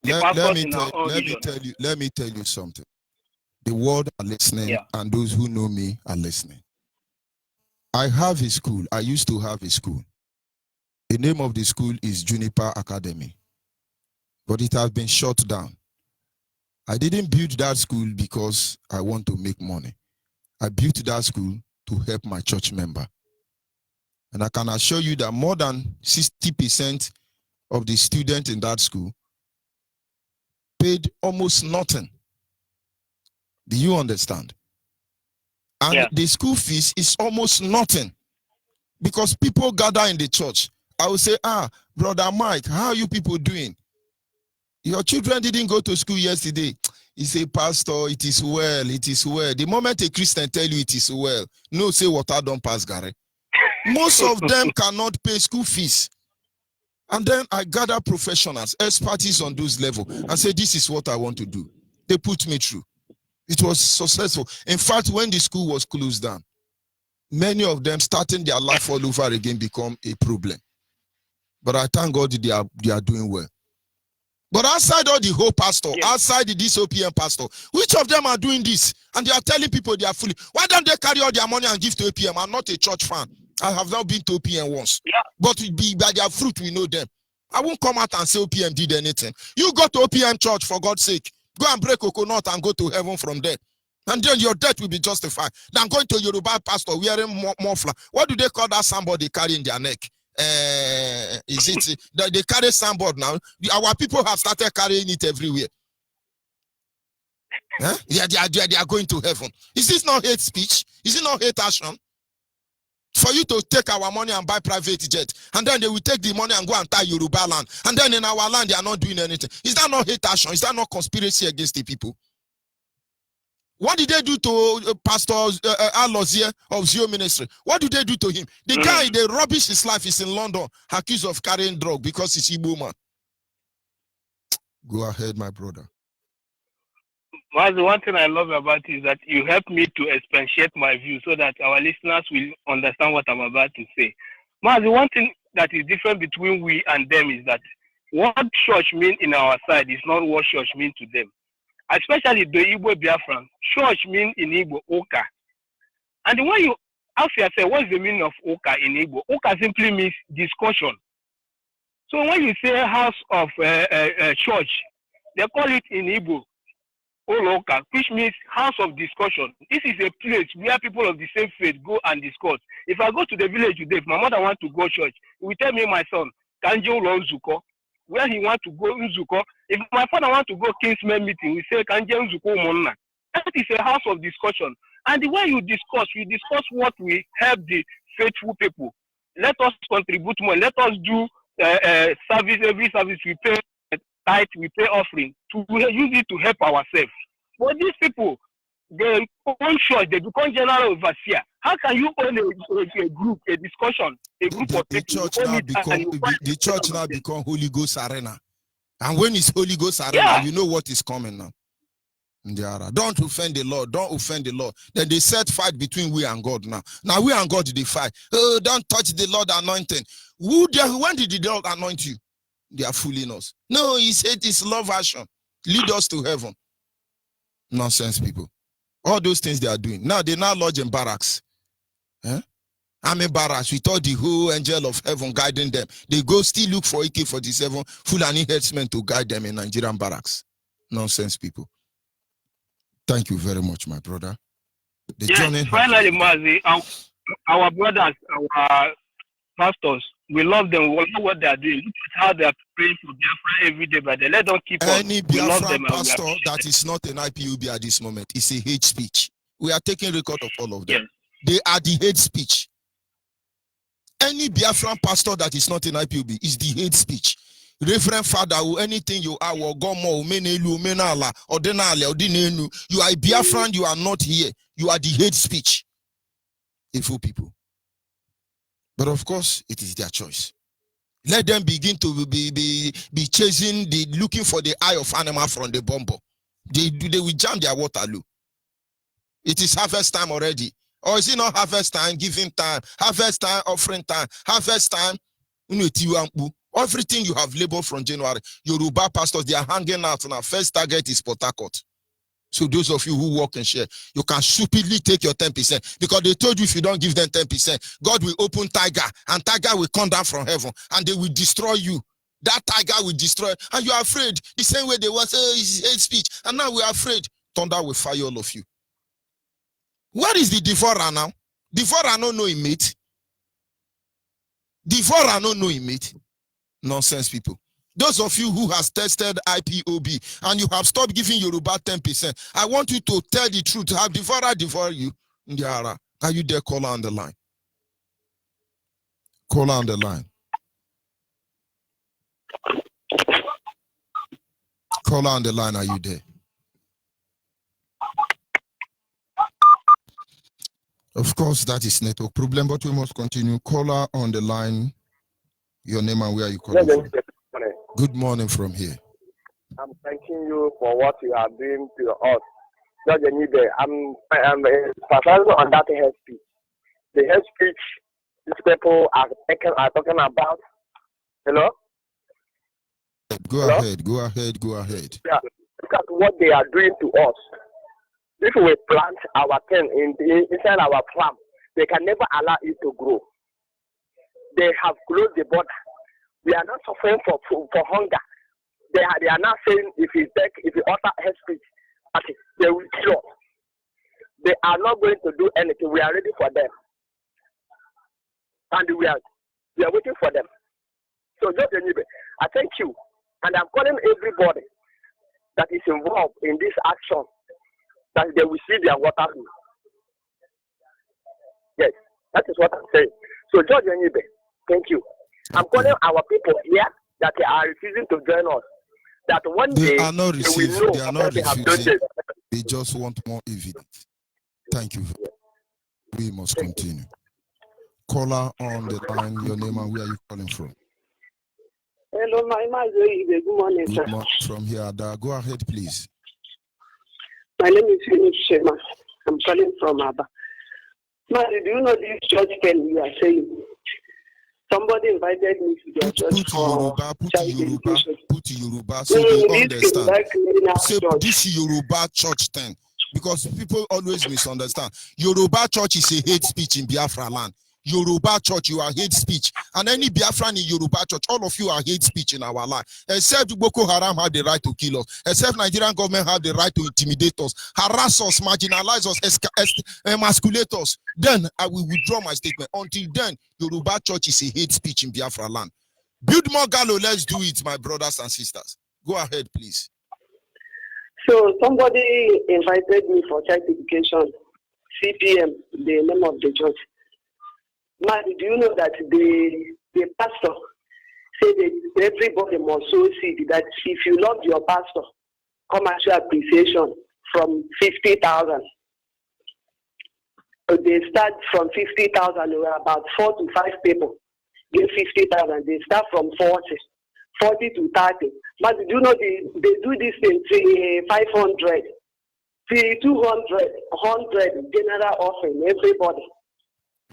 Let me tell you something. The world are listening, and those who know me are listening. I have a school. I used to have a school. The name of the school is Juniper Academy, but it has been shut down. I didn't build that school because I want to make money. I built that school to help my church member. And I can assure you that more than 60% of the students in that school paid almost nothing. Do you understand? And the school fees is almost nothing because people gather in the church. I will say, Brother Mike, how are you people doing? Your children didn't go to school yesterday. He say, Pastor, it is well, it is well. The moment a Christian tell you it is well, no say water don't pass, Gary. Most of them cannot pay school fees. And then I gather professionals, expertise on those levels, and say, this is what I want to do. They put me through. It was successful. In fact, when the school was closed down, many of them starting their life all over again become a problem. But I thank God they are doing well. But outside all the whole pastor, outside this OPM pastor, which of them are doing this? And they are telling people they are fully. Why don't they carry all their money and give to OPM? I'm not a church fan. I have not been to OPM once. But by their fruit, we know them. I won't come out and say OPM did anything. You go to OPM church, for God's sake. Go and break coconut and go to heaven from there. And then your death will be justified. Than going to Yoruba pastor wearing muffler. What do they call that somebody carrying their neck? Is it they carry sandboard now? Our people have started carrying it everywhere. Huh? They are going to heaven. Is this not hate speech? Is it not hate action? For you to take our money and buy private jet, and then they will take the money and go and tie Yoruba land, and then in our land they are not doing anything. Is that not hate action? Is that not conspiracy against the people? What did they do to Pastor Alozie of Zio Ministry? What did they do to him? The guy, they rubbish his life, is in London, accused of carrying drug because he's Igbo man. Go ahead, my brother. Well, the one thing I love about it is that you help me to expatiate my view so that our listeners will understand what I'm about to say. Well, the one thing that is different between we and them is that what church means in our side is not what church means to them. Especially the Igbo Biafra. Church means in Igbo, Oka. And when you ask yourself, what's the meaning of Oka in Igbo? Oka simply means discussion. So when you say house of church, they call it in Igbo, Oloka, which means house of discussion. This is a place where people of the same faith go and discuss. If I go to the village today, if my mother wants to go church, he will tell me, my son, Kanji Ulo where he wants to go Nzuko. If my father wants to go Kingsman meeting, we say Kanje Nzuko Monna. That is a house of discussion. And the way you discuss what will help the faithful people. Let us contribute more. Let us do service, every service we pay tithe, we pay offering, to use it to help ourselves. But these people, they own church, they become general overseer. How can you own a group, a discussion, a group of people? The church now become Holy Ghost arena. And when it's Holy Ghost arena, you know what is coming now. Don't offend the Lord. Don't offend the Lord. Then they set fight between we and God now. Now we and God, they fight. Oh, don't touch the Lord anointing. When did the Lord anoint you? They are fooling us. No, he said it's love action. Lead us to heaven. Nonsense people. All those things they are doing. Now they now lodge in barracks. I'm in barracks with all the whole angel of heaven guiding them. They go still look for AK-47 Fulani headsmen to guide them in Nigerian barracks. Nonsense people. Thank you very much, my brother. Finally, Mazi, our brothers, our pastors, we love them. We love what they are doing. Look at how they are praying for Biafra every day, but they let them keep on. Any Biafra pastor that is not an IPUB at this moment is a hate speech. We are taking record of all of them. Yes. They are the hate speech. Any Biafran pastor that is not in IPUB is the hate speech. Reverend Father, anything you are, you are a Biafran, you are not here. You are the hate speech. Evil people. But of course, it is their choice. Let them begin to be chasing, looking for the eye of animal from the bomber. They will jam their Waterloo. It is harvest time already. Or is it not harvest time, giving time, harvest time, offering time, harvest time? Everything you have labored from January, Yoruba pastors, they are hanging out now. First target is Port Harcourt. So those of you who work and share, you can stupidly take your 10% because they told you if you don't give them 10%, God will open tiger and tiger will come down from heaven and they will destroy you. That tiger will destroy and you are afraid. The same way they was hate speech and now we are afraid. Thunder will fire all of you. Where is the devourer now? Devourer no know him, mate. Devourer no know mate. Nonsense people. Those of you who has tested IPOB and you have stopped giving Yoruba 10%, I want you to tell the truth. Have Devourer devour you? Ndiara, are you there? Call on the line. Call on the line. Call on the line. Are you there? Of course, that is network problem, but we must continue. Caller on the line. Your name and where are you calling from? Good morning from here. I'm thanking you for what you are doing to us. Judge Onyibe, I'm particularly on that head speech. The head speech these people are talking about. Hello? Go ahead. Yeah, look at what they are doing to us. If we plant our thing inside our farm, they can never allow it to grow. They have closed the border. We are not suffering for hunger. They are not saying if you utter head speech, they will kill us. They are not going to do anything. We are ready for them, and we are waiting for them. So, Judge Onyibe, I thank you, and I'm calling everybody that is involved in this action that they will see their water. Yes, that is what I'm saying. So, Judge Onyibe, thank you. I'm calling our people here that they are refusing to join us. That one day they are not refusing. They are not refusing. They just want more evidence. Thank you. We must continue. Caller on the line. Your name and where are you calling from? Hello, my name is Good morning, sir. Good morning from here, Ada. Go ahead, please. My name is Philip Shema. I'm calling from Abba. Man, do you know this church pen you are saying? Somebody invited me to their church for child education. Put Yoruba, so they understand. Say this Yoruba church thing, because people always misunderstand. Yoruba church is a hate speech in Biafra land. Yoruba church, you are hate speech. And any Biafran in Yoruba church, all of you are hate speech in our life. Except Boko Haram have the right to kill us. Except Nigerian government have the right to intimidate us, harass us, marginalize us, emasculate us. Then I will withdraw my statement. Until then, Yoruba church is a hate speech in Biafra land. Build more gallows, let's do it, my brothers and sisters. Go ahead, please. So somebody invited me for child education, CPM, the name of the church. Man, do you know that the pastor said that everybody must sow seed, that if you love your pastor, come and show appreciation from 50,000. They start from 50,000, there were about 4 to 5 people give 50,000. They start from 40 to 30. But do you know they do this thing to 500, to 200, 100 general offering, everybody.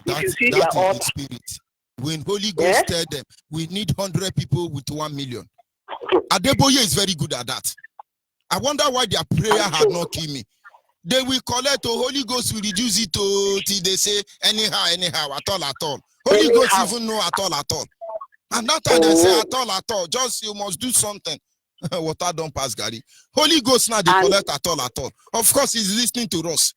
If you see their order. Spirit. When Holy Ghost tell them, we need 100 people with 1 million. Adeboye is very good at that. I wonder why their prayer had not killed me. They will collect the Holy Ghost will reduce it to till they say anyhow, at all. Holy Ghost even know at all. And that time they say at all. Just you must do something. Water don't pass, Gary. Holy Ghost now they collect at all. Of course, he's listening to us.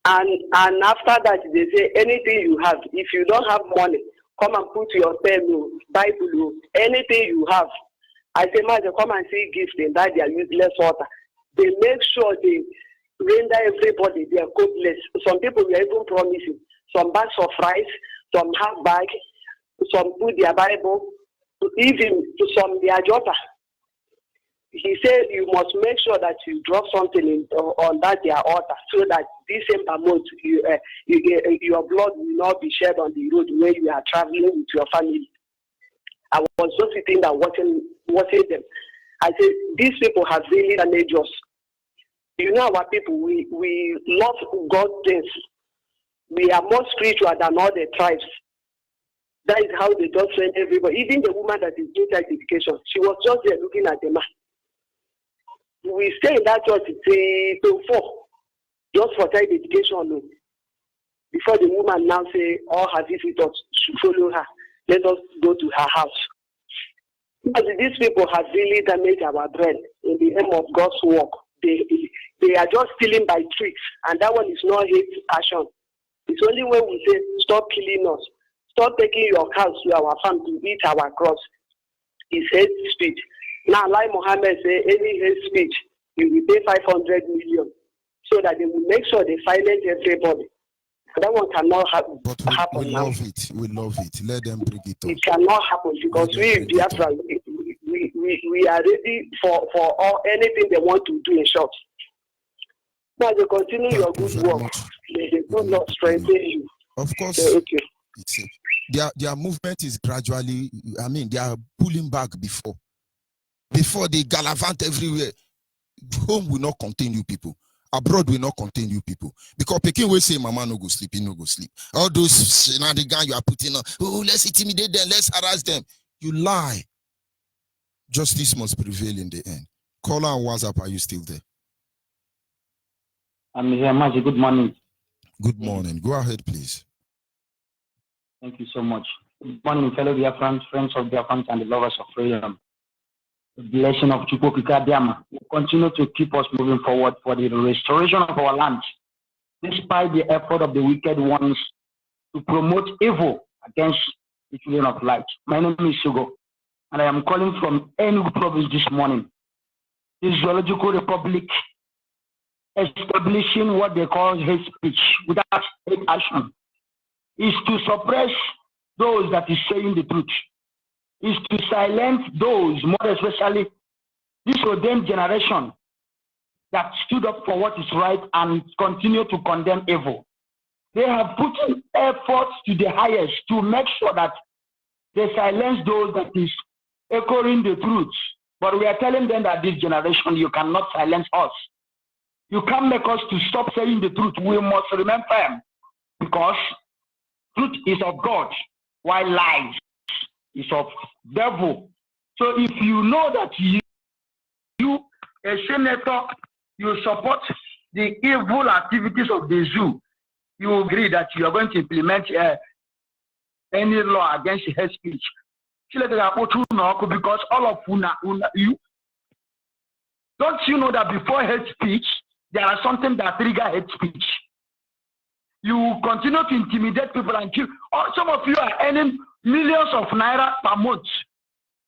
And after that, they say anything you have. If you don't have money, come and put your pen, Bible, anything you have. I say, man, they come and see gifts in that they are useless water. They make sure they render everybody they are godless. Some people were even promising some bags of rice, some half bag, some put their Bible, even to some their jota. He said you must make sure that you drop something on that their altar so that this same month your blood will not be shed on the road where you are traveling with your family. I was just sitting there watching them. I said, these people have really damaged us. You know, our people, we love God things. We are more spiritual than all the tribes. That is how they just train everybody. Even the woman that is doing child education, she was just there looking at the man. We stay in that church till 4, just for child education. Before the woman now say all her visitors should follow her. Let us go to her house. Because these people have really damaged our brain in the name of God's work. They are just killing by tricks, and that one is not hate action. It's only when we say stop killing us, stop taking your cows to our farm to eat our crops. It's hate speech. Now, like Mohammed say, any hate speech, he will pay 500 million so that they will make sure they silence everybody. That one cannot happen. But we love it. We love it. Let them bring it up. It cannot happen because we Biafra, we are ready for all anything they want to do in short. Now they continue your good work. They do not strengthen you. Of course. So, okay. It's their movement is gradually. I mean, they are pulling back before they gallivant everywhere. Home will not contain you people. Abroad will not contain you people. Because Peking will say, Mama no go sleep, he no go sleep. All those shenanigans you are putting on, oh, let's intimidate them, let's harass them. You lie. Justice must prevail in the end. Caller on WhatsApp, are you still there? I'm here, Maji. Good morning. Good morning. Go ahead, please. Thank you so much. Good morning, fellow Biafrans, friends of Biafrans, and the lovers of freedom. The blessing of Chukwuka Diama will continue to keep us moving forward for the restoration of our land, despite the effort of the wicked ones to promote evil against the children of light. My name is Sugo, and I am calling from Enugu province this morning. The Zoological Republic establishing what they call hate speech without hate action is to suppress those that is saying the truth, is to silence those, more especially this ordained generation that stood up for what is right and continue to condemn evil. They have put in efforts to the highest to make sure that they silence those that is echoing the truth. But we are telling them that this generation, you cannot silence us. You can't make us to stop saying the truth. We must remain firm because truth is of God, while lies is of devil. So if you know that you a senator, you support the evil activities of the zoo, you agree that you are going to implement any law against hate speech. Because all of you, don't you know that before hate speech, there are something that trigger hate speech? You continue to intimidate people and kill. Some of you are earning millions of naira per month,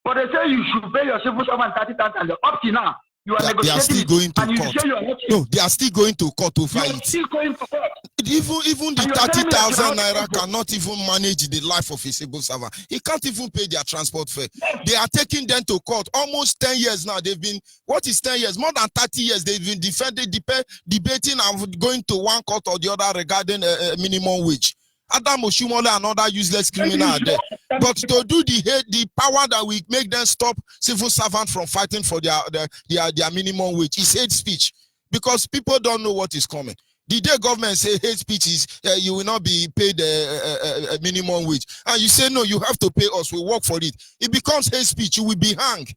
but they say you should pay your civil servant 30,000. Up to now, you are negotiating. They are still going to court. No, they are still going to court to fight. Still going to court. Even the 30,000 naira cannot even manage the life of a civil servant. He can't even pay their transport fare. Yes. They are taking them to court. Almost 10 years now. They've been, what is 10 years? More than 30 years. They've been debating and going to one court or the other regarding minimum wage. Adam Oshimole and other useless criminals are there. But to do the power that will make them stop civil servants from fighting for their minimum wage is hate speech. Because people don't know what is coming. The day government say hate speech is you will not be paid a minimum wage, and you say no, you have to pay us, we work for it. It becomes hate speech. You will be hanged.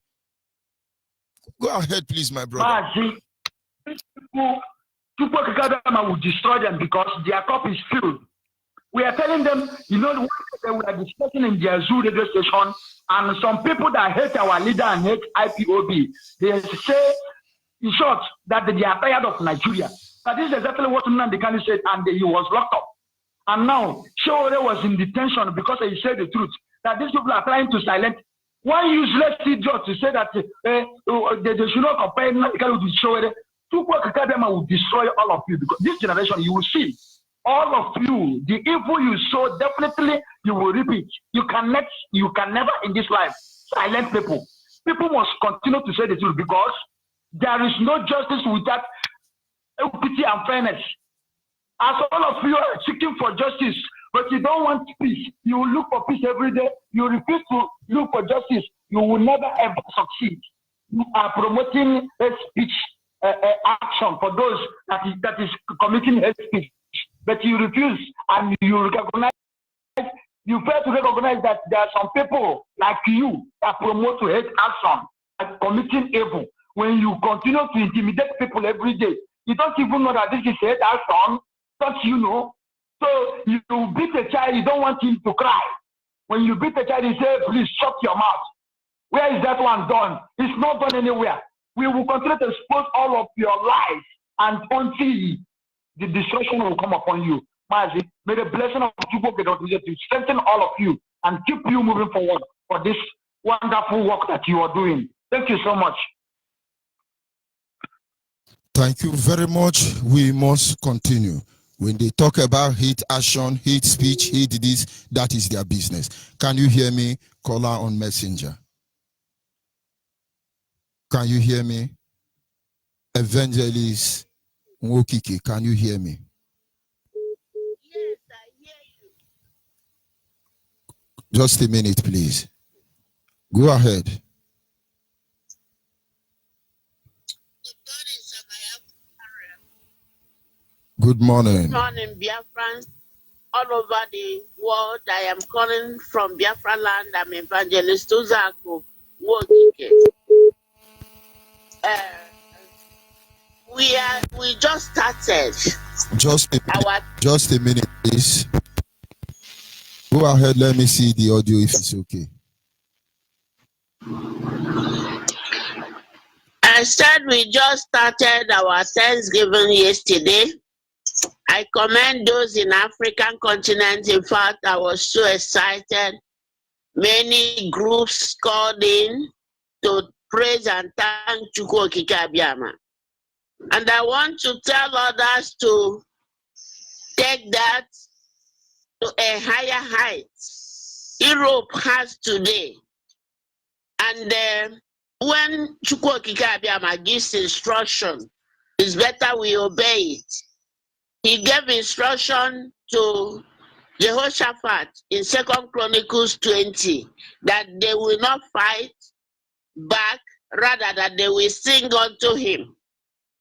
Go ahead, please, my brother. People will destroy them because their cup is filled. We are telling them, you know, we are discussing in their zoo radio station, and some people that hate our leader and hate IPOB, they say, in short, that they are tired of Nigeria. But this is exactly what Nnamdi Kanu said, and he was locked up. And now, Showore was in detention because he said the truth, that these people are trying to silence. One useless idiot to say that they should not compare Nnamdi Kanu with Showore. Tukwa Kakadema will destroy all of you, because this generation, you will see, all of you, the evil you sow, definitely you will repeat. You can never in this life silence people. People must continue to say the truth because there is no justice without equity and fairness. As all of you are seeking for justice, but you don't want peace, you will look for peace every day. You refuse to look for justice, you will never ever succeed. You are promoting hate speech action for those that is committing hate speech, but you refuse and you recognize. You fail to recognize that there are some people like you that promote to hate action and committing evil. When you continue to intimidate people every day, you don't even know that this is hate action. Don't you know? So you beat a child, you don't want him to cry. When you beat a child, you say, please shut your mouth. Where is that one done? It's not done anywhere. We will continue to expose all of your lies and until the destruction will come upon you. Mazi, may the blessing of Chukwu to strengthen all of you and keep you moving forward for this wonderful work that you are doing. Thank you so much. Thank you very much. We must continue. When they talk about hate action, hate speech, hate this, that is their business. Can you hear me? Caller on Messenger. Can you hear me? Evangelist Nwokike, can you hear me? Yes, I hear you. Just a minute, please. Go ahead. Good morning. Good morning, Biafrans all over the world. I am calling from Biafra land. I'm Evangelist Uzako Nwokike. We just started. Just a minute, please. Go ahead. Let me see the audio if it's okay. I said we just started our Thanksgiving yesterday. I commend those in African continent. In fact, I was so excited. Many groups called in to praise and thank Chukwu Okike Abiama. And I want to tell others to take that to a higher height. Europe has today. And when Chukwu Okike Abiama gives instruction, it's better we obey it. He gave instruction to Jehoshaphat in 2 Chronicles 20 that they will not fight back, rather that they will sing unto him.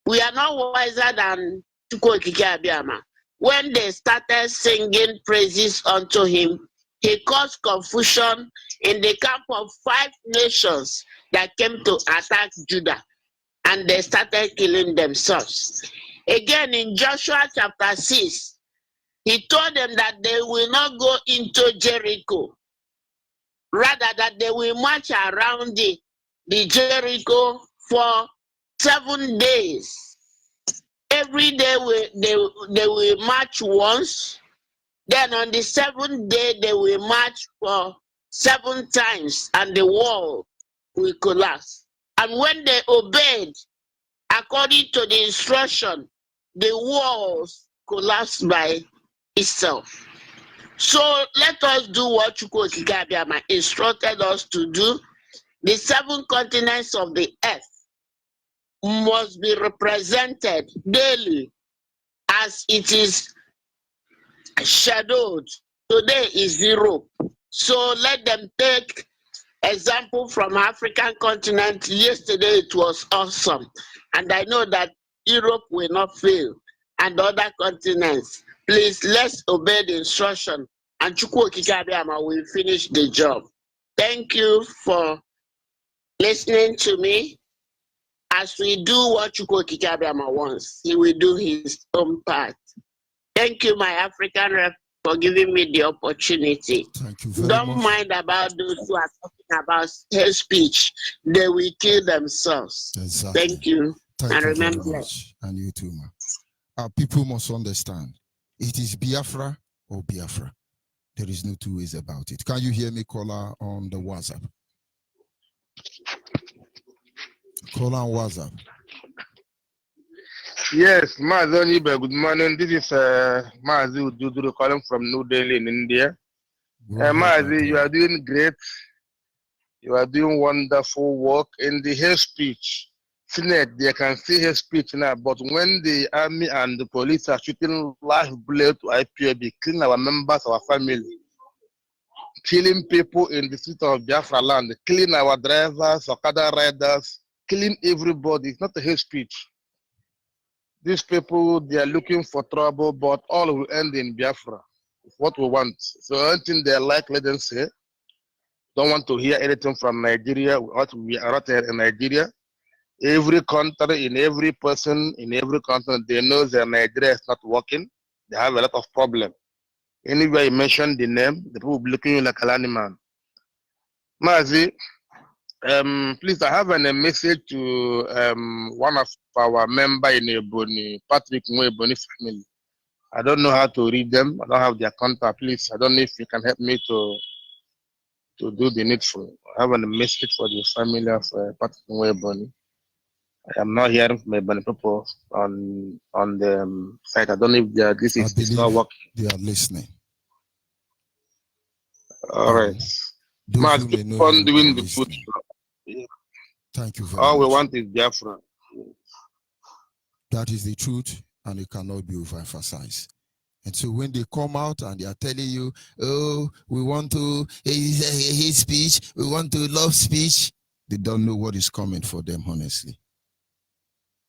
We are not wiser than Chukwu Okike Abiama. When they started singing praises unto him, he caused confusion in the camp of 5 nations that came to attack Judah, and they started killing themselves. Again, in Joshua chapter 6, he told them that they will not go into Jericho, rather that they will march around the Jericho for 7 days. Every day they will march once, then on the 7th day they will march for 7 times and the wall will collapse. And when they obeyed, according to the instruction, the walls collapsed by itself. So let us do what Chukwu Okike Abiama instructed us to do. The 7 continents of the earth must be represented daily as it is shadowed. Today is Europe. So let them take example from African continent. Yesterday it was awesome. And I know that Europe will not fail and other continents. Please, let's obey the instruction and Chukwu Okike Abiama will finish the job. Thank you for listening to me. As we do what Chukwu Okike Abiama wants, he will do his own part. Thank you, my African rep, for giving me the opportunity. Thank you very Don't much. mind about those who are talking about hate speech. They will kill themselves. Exactly. Thank you. Thank and you remember very much. And you too, ma. Our people must understand. It is Biafra or Biafra. There is no 2 ways about it. Can you hear me, caller, on the WhatsApp? Caller on WhatsApp. Yes, Mazi Onyibe, good morning. This is Mazi Ududuru calling from New Delhi in India. Mazi, you are doing great. You are doing wonderful work in the hate speech. Senate, they can see hate speech now, but when the army and the police are shooting live bullets to IPOB, killing our members, our family, killing people in the street of Biafra land, killing our drivers, Okada riders, killing everybody, it's not a hate speech. These people, they are looking for trouble, but all will end in Biafra. It's what we want. So anything they like, let them say. Don't want to hear anything from Nigeria. We are not in Nigeria. Every country, in every person, in every continent, they know that Nigeria is not working. They have a lot of problems. Anywhere you mention the name, the people will be looking at you like a animal. Mazi, please, I have a message to one of our members in Ebony, Patrick Ebony family. I don't know how to read them. I don't have their contact. Please, I don't know if you can help me to do the needful. I have a message for the family of Patrick Nweboni. I am not hearing from many people on the site. I don't know if this is not working. They are listening. All right. Must keep on doing the food. Thank you very much. All we want is Biafra. That is the truth, and it cannot be overemphasized. And so when they come out and they are telling you, oh, we want to hate speech, we want to love speech, they don't know what is coming for them, honestly.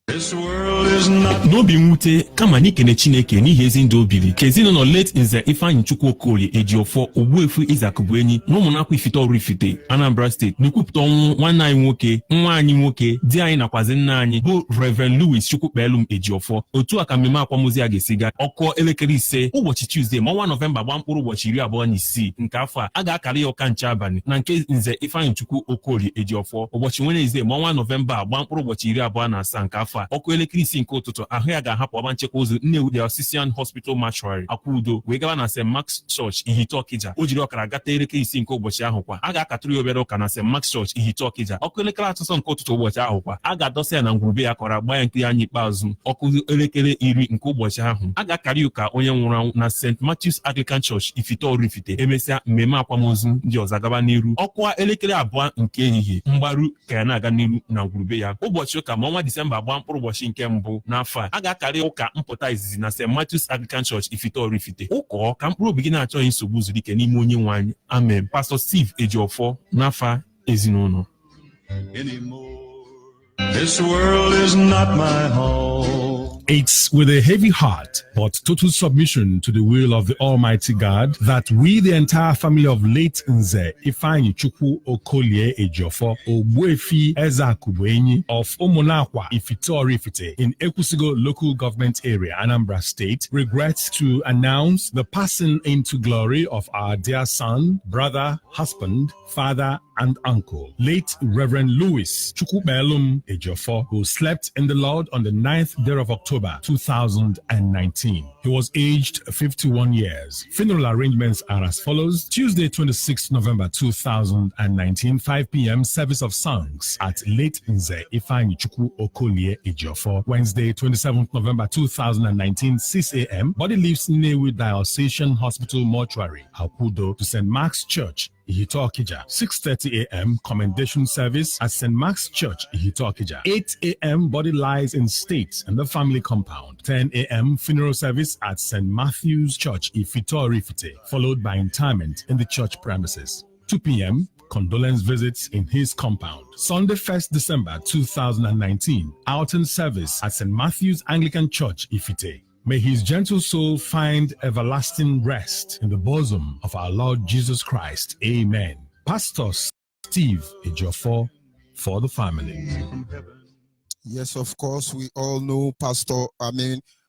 This world is not n'obi mwute kama n'ikene Chineke n'ihi ezi ndụ obili ka ezinụlọ late Nze Ifeanyi Chukwu Okolie Ejiofor Ogbuefi Izakubụenyi n'ụmụnakwa Ifite Oraifite Anambra State n'ikwupụta ọnwụ nwanne anyị nwoke, nwa anyị nwoke, di anyị nakwazi nna anyị bụ Reverend Louis Chukwukpelum Ejiofor. Otu a ka mmemme akwamozu ya ga-esiga ọkụ elekere 5 ụbọchị Tuesday ma ọnwa Nọvemba gba mkpụrụ ụbọchị 26 nke afọ a ga-akara ya ụka nche abalị na nke Nze Ifeanyi Chukwu Okolie Ejiofor. Ụbọchị Wednesday ma ọnwa Nọvemba gba mkpụrụ ụbọchị 27 nke afọ a ọkụ elekere 6 nke ụtụtụ ahụ ya ga-ahapụ ọba nchekwa ozu Nnewi Diocesan Hospital Mortuary Akwudo wee gaba na St. Mark's Church Ihite Ọkịja. O jiri ọkara gata elekere 6 nke ụbọchị ahụ kwa a ga-akatụrụ ya obere ụka na St. Mark's Church Ihite Ọkịja. Ọkụ elekere 8 nke ụtụtụ ụbọchị ahụ kwa a ga-adọsa ya na ngwurube ya kọrọ agba ya nkiri anya ikpeazụ ọkụ elekere 10 nke ụbọchị ahụ a ga-akarị ụka onye nwụrụ anwụ na St. Matthew's Anglican Church Ifite Oraifite. Emesịa mmemme akwamozu ndị ọzọ gaba n'iru ọkụwa elekere 2 nke ehihie mgbaru ka ya na-aga n'iru na ngwurube ya. Ụbọchị ụka ma ọnwa Disemba gba mkpụrụ ụbọchị nke mbụ n'afọ a ga-akarị ụka mpụta izizi na St. Matthew's Anglican Church Ifite Oraifite. Ụkọ ka mkpụrụ obi gị na-achọghị nsogbu zuru ike n'ime onye nwe anyị. Amen. Pastor Steve Ejiofor n'afa ezinụlọ. This world is not my home. It's with a heavy heart but total submission to the will of the Almighty God that we, the entire family of late Nze Ifeanyi Chukwu Okolie Ejiofor Ogbuefi Ezakubụenyi of Umunakwa Ifite Oraifite in Ekwusigo local government area, Anambra State, regret to announce the passing into glory of our dear son, brother, husband, father, and uncle, late Reverend Louis Chukwukpelum Ejiofor, who slept in the Lord on the 9th day of October 2019. He was aged 51 years. Funeral arrangements are as follows. Tuesday, 26th November 2019, 5 p.m. service of songs at late Nze Ifeanyi Chukwu Okolie Ejiofor. Wednesday, 27th November 2019, 6 a.m. Body leaves Nnewi Diocesan Hospital Mortuary, Akwudo, to St. Mark's Church, Ihite Ọkịja. 6:30 a.m. commendation service at St. Mark's Church, Ihite Ọkịja. 8 a.m. body lies in state in the family compound. 10 a.m. funeral service at St. Matthew's Church, Ifite Oraifite, followed by interment in the church premises. 2 p.m. condolence visits in his compound. Sunday, 1st December 2019, outing service at St. Matthew's Anglican Church, Ifite. May his gentle soul find everlasting rest in the bosom of our Lord Jesus Christ. Amen. Pastor Steve Ejiofor for the family. Yes, of course, we all know Pastor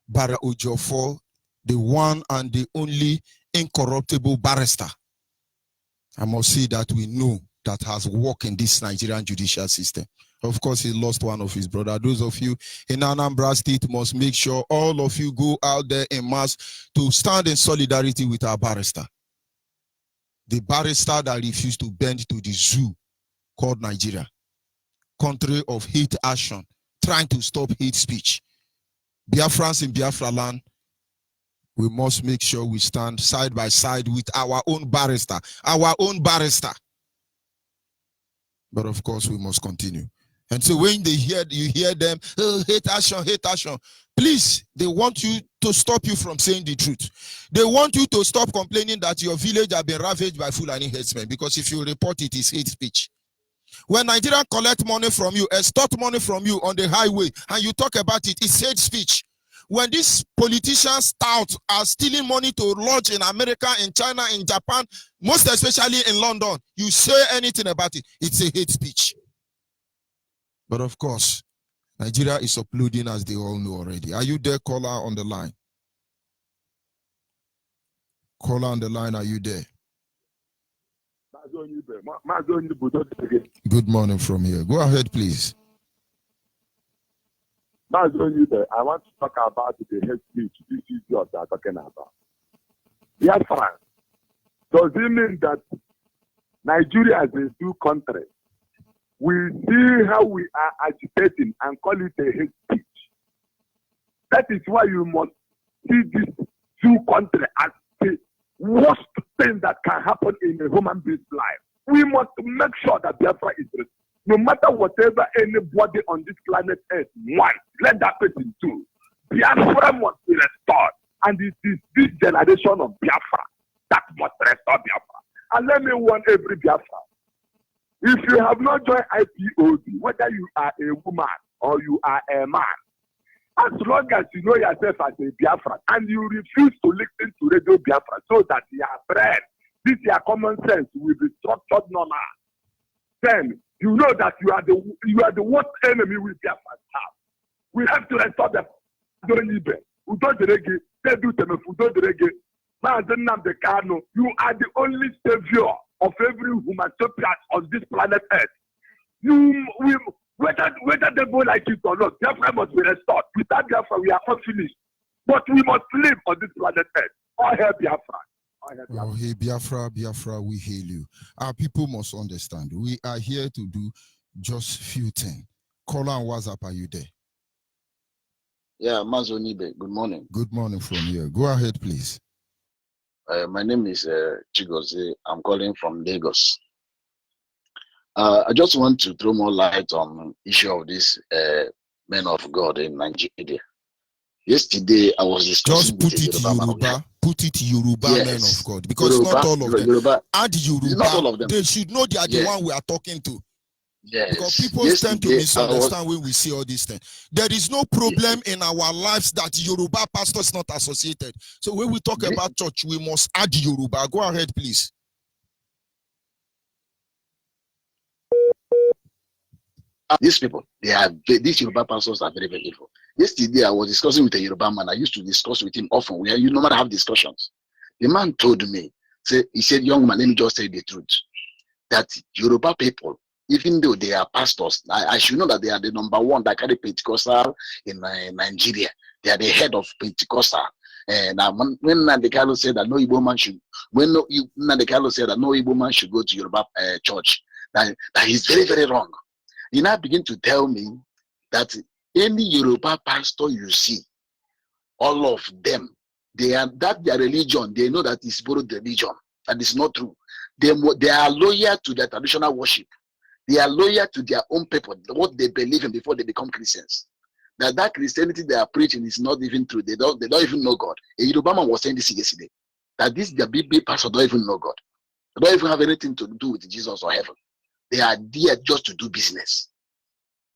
Bara Ejiofor, the one and the only incorruptible barrister. I must say that we know that has worked in this Nigerian judicial system. Of course, he lost one of his brothers. Those of you in Anambra State must make sure all of you go out there en masse to stand in solidarity with our barrister. The barrister that refused to bend to the zoo called Nigeria. Country of hate action, trying to stop hate speech. Biafrans in Biafra land, we must make sure we stand side by side with our own barrister. Our own barrister. But of course, we must continue. And so when you hear them, oh, hate action, please, they want you to stop you from saying the truth. They want you to stop complaining that your village has been ravaged by Fulani herdsmen, because if you report it, it's hate speech. When Nigeria collect money from you, extort money from you on the highway, and you talk about it, it's hate speech. When these politicians are stealing money to lodge in America, in China, in Japan, most especially in London, you say anything about it, it's a hate speech. But of course, Nigeria is uploading, as they all know already. Are you there, caller on the line? Caller on the line, are you there? Good morning from here. Go ahead, please. That's Onyibe. I want to talk about the hate speech these idiots are talking about. Biafra. Does it mean that Nigeria is a two country? We see how we are agitating and call it a hate speech. That is why you must see this two country as the worst thing that can happen in a human being's life. We must make sure that Biafra is restored. No matter whatever anybody on this planet Earth wants, let that person do. Biafra must be restored. And it is this generation of Biafra that must restore Biafra. And let me warn every Biafra. If you have not joined IPOB, whether you are a woman or you are a man, as long as you know yourself as a Biafra and you refuse to listen to Radio Biafra so that your brain, this your common sense will be structured normal, then you know that you are the worst enemy we Biafra have. We have to restore the Onyibe. You are the only savior of every human sapiens on this planet Earth. Whether they go like it or not, Biafra must be restored. Without Biafra, we are not finished. But we must live on this planet Earth. All hail Biafra. Oh, hey, Biafra, Biafra, we hail you. Our people must understand. We are here to do just few things. Caller and WhatsApp, are you there? Yeah, Onyibe, good morning. Good morning from here. Go ahead, please. My name is Chigozie. I'm calling from Lagos. I just want to throw more light on the issue of this men of God in Nigeria. Yesterday, I was discussing just put it Yoruba yes. Men of God, because Yoruba, not all of them. Add Yoruba, not all of them. They should know they are the one we are talking to. Yes. Because people tend to misunderstand when we see all these things. There is no problem in our lives that Yoruba pastor is not associated. So when we talk about church, we must add Yoruba. Go ahead, please. These people, these Yoruba pastors are very, very evil. Yesterday, I was discussing with a Yoruba man. I used to discuss with him often. You no matter have discussions. The man told me, he said, young man, let me just say the truth. That Yoruba people, even though they are pastors, I should know that they are the number one that carry Pentecostal in Nigeria. They are the head of Pentecostal. And when Nandekalo said that no Igbo man should, Nandekalo said that no Igbo man should go to Yoruba church, that is very, very wrong. He now begin to tell me that any Yoruba pastor you see, all of them, their religion, they know that it's borrowed religion. That is not true. They are loyal to their traditional worship. They are loyal to their own people, what they believe in before they become Christians. That Christianity they are preaching is not even true. They don't even know God. A Yoruba man was saying this yesterday. That the big pastor don't even know God. They don't even have anything to do with Jesus or heaven. They are there just to do business.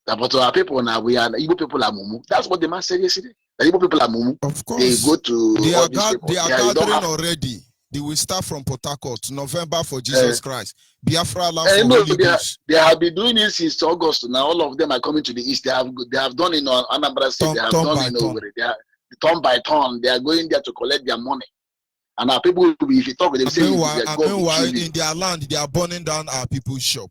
But our people now, Igbo people are mumu. That's what the man said yesterday. The Igbo people are mumu. Of course. They go to they all are these people. They are gathering already. They will start from Port Harcourt, November for Jesus Christ. Biafra land for Holy Ghost. They have been doing it since August. Now all of them are coming to the east. They have done in Anambra State. They have done in Owerri. They are turn by turn. They are going there to collect their money. And our people, if you talk with them, say meanwhile, in their land, they are burning down our people's shop.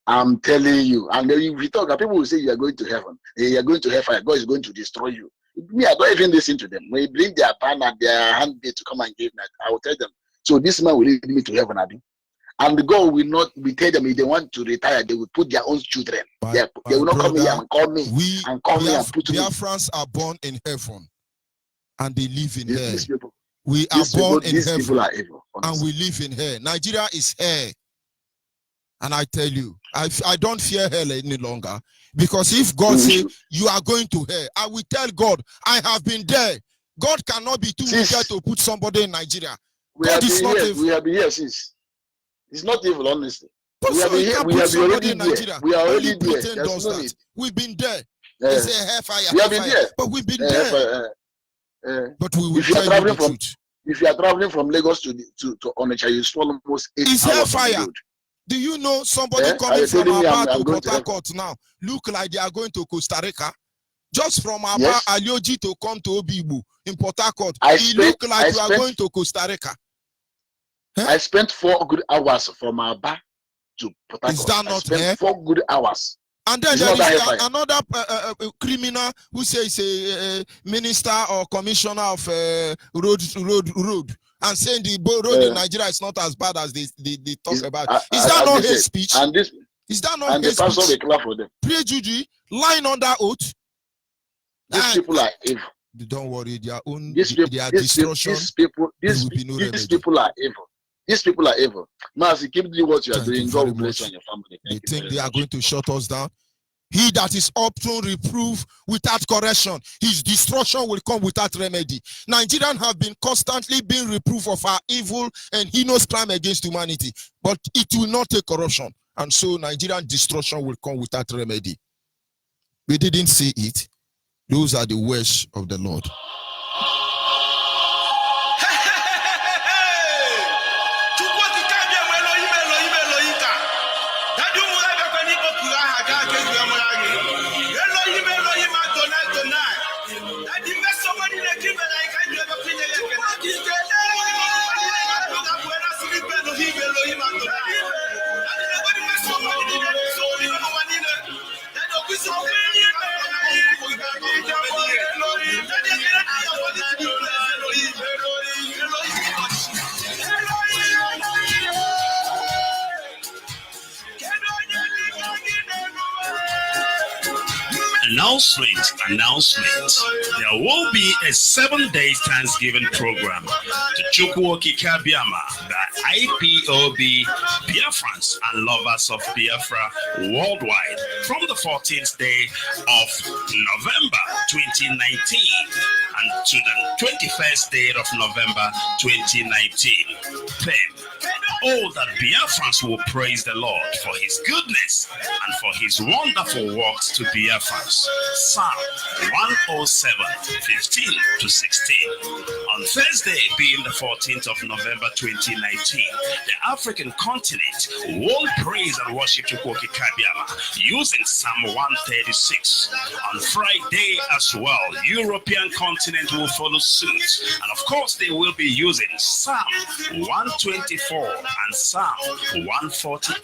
I'm telling you. And if you talk, people will say you are going to heaven. You are going to hellfire. God is going to destroy you. Me, I don't even listen to them. When you bring their pan and their handmaid to come and give me, I will tell them. So this man will lead me to heaven, Abi. And God will not. We tell them if they want to retire, they will put their own children. They will not come here and call me and put me. Biafrans are born in heaven, and they live in hell. We are born in heaven, and we live in hell. Nigeria is hell. And I tell you, I don't fear hell any longer. Because if God says you are going to hell, I will tell God, I have been there. God cannot be too wicked to put somebody in Nigeria. God is not evil. We have been here since. It's not evil, honestly. We have been here. We have been already there. We are already there. Does that. We've been there. They say hellfire. We have been there. But we've been there. But we will tell you the truth. If you are traveling from Lagos to Onitsha, you spend almost 8 hours. It's hellfire. Do you know somebody coming from Aba to Port Harcourt now look like they are going to Costa Rica? Just from Aba, Alioji to come to Obibu in Port Harcourt, it look like you are going to Costa Rica. I spent 4 good hours from Aba to Port Harcourt. Is that not 4 good hours. And then there is another criminal who says a minister or commissioner of road and saying the road in Nigeria is not as bad as they talk about. Is that not hate speech? Is that not hate speech? Prejudice, lying under oath. These people are evil. Don't worry, their own their destruction. These people are evil. These people are evil. Mazi, keep doing what you are doing. God will bless you and your family. They think they are going to shut us down. He that is often reproved without correction, his destruction will come without remedy. Nigerians have been constantly being reproved of our evil and heinous crime against humanity, but it will not take corruption. And so Nigerian destruction will come without remedy. We didn't see it. Those are the words of the Lord. Announcement. There will be a 7-day Thanksgiving program to Chukwuoki Kabiama by IPOB Biafrans and lovers of Biafra worldwide from the 14th day of November 2019 and to the 21st day of November 2019. Theme: all that Biafrans will praise the Lord for his goodness and for his wonderful works to Biafrans. Psalm 107, 15 to 16. On Thursday, being the 14th of November 2019, the African continent will praise and worship Chukwuoki Kabiama using Psalm 136. On Friday as well, European continent will follow suit. And of course, they will be using Psalm 124 and Psalm 148.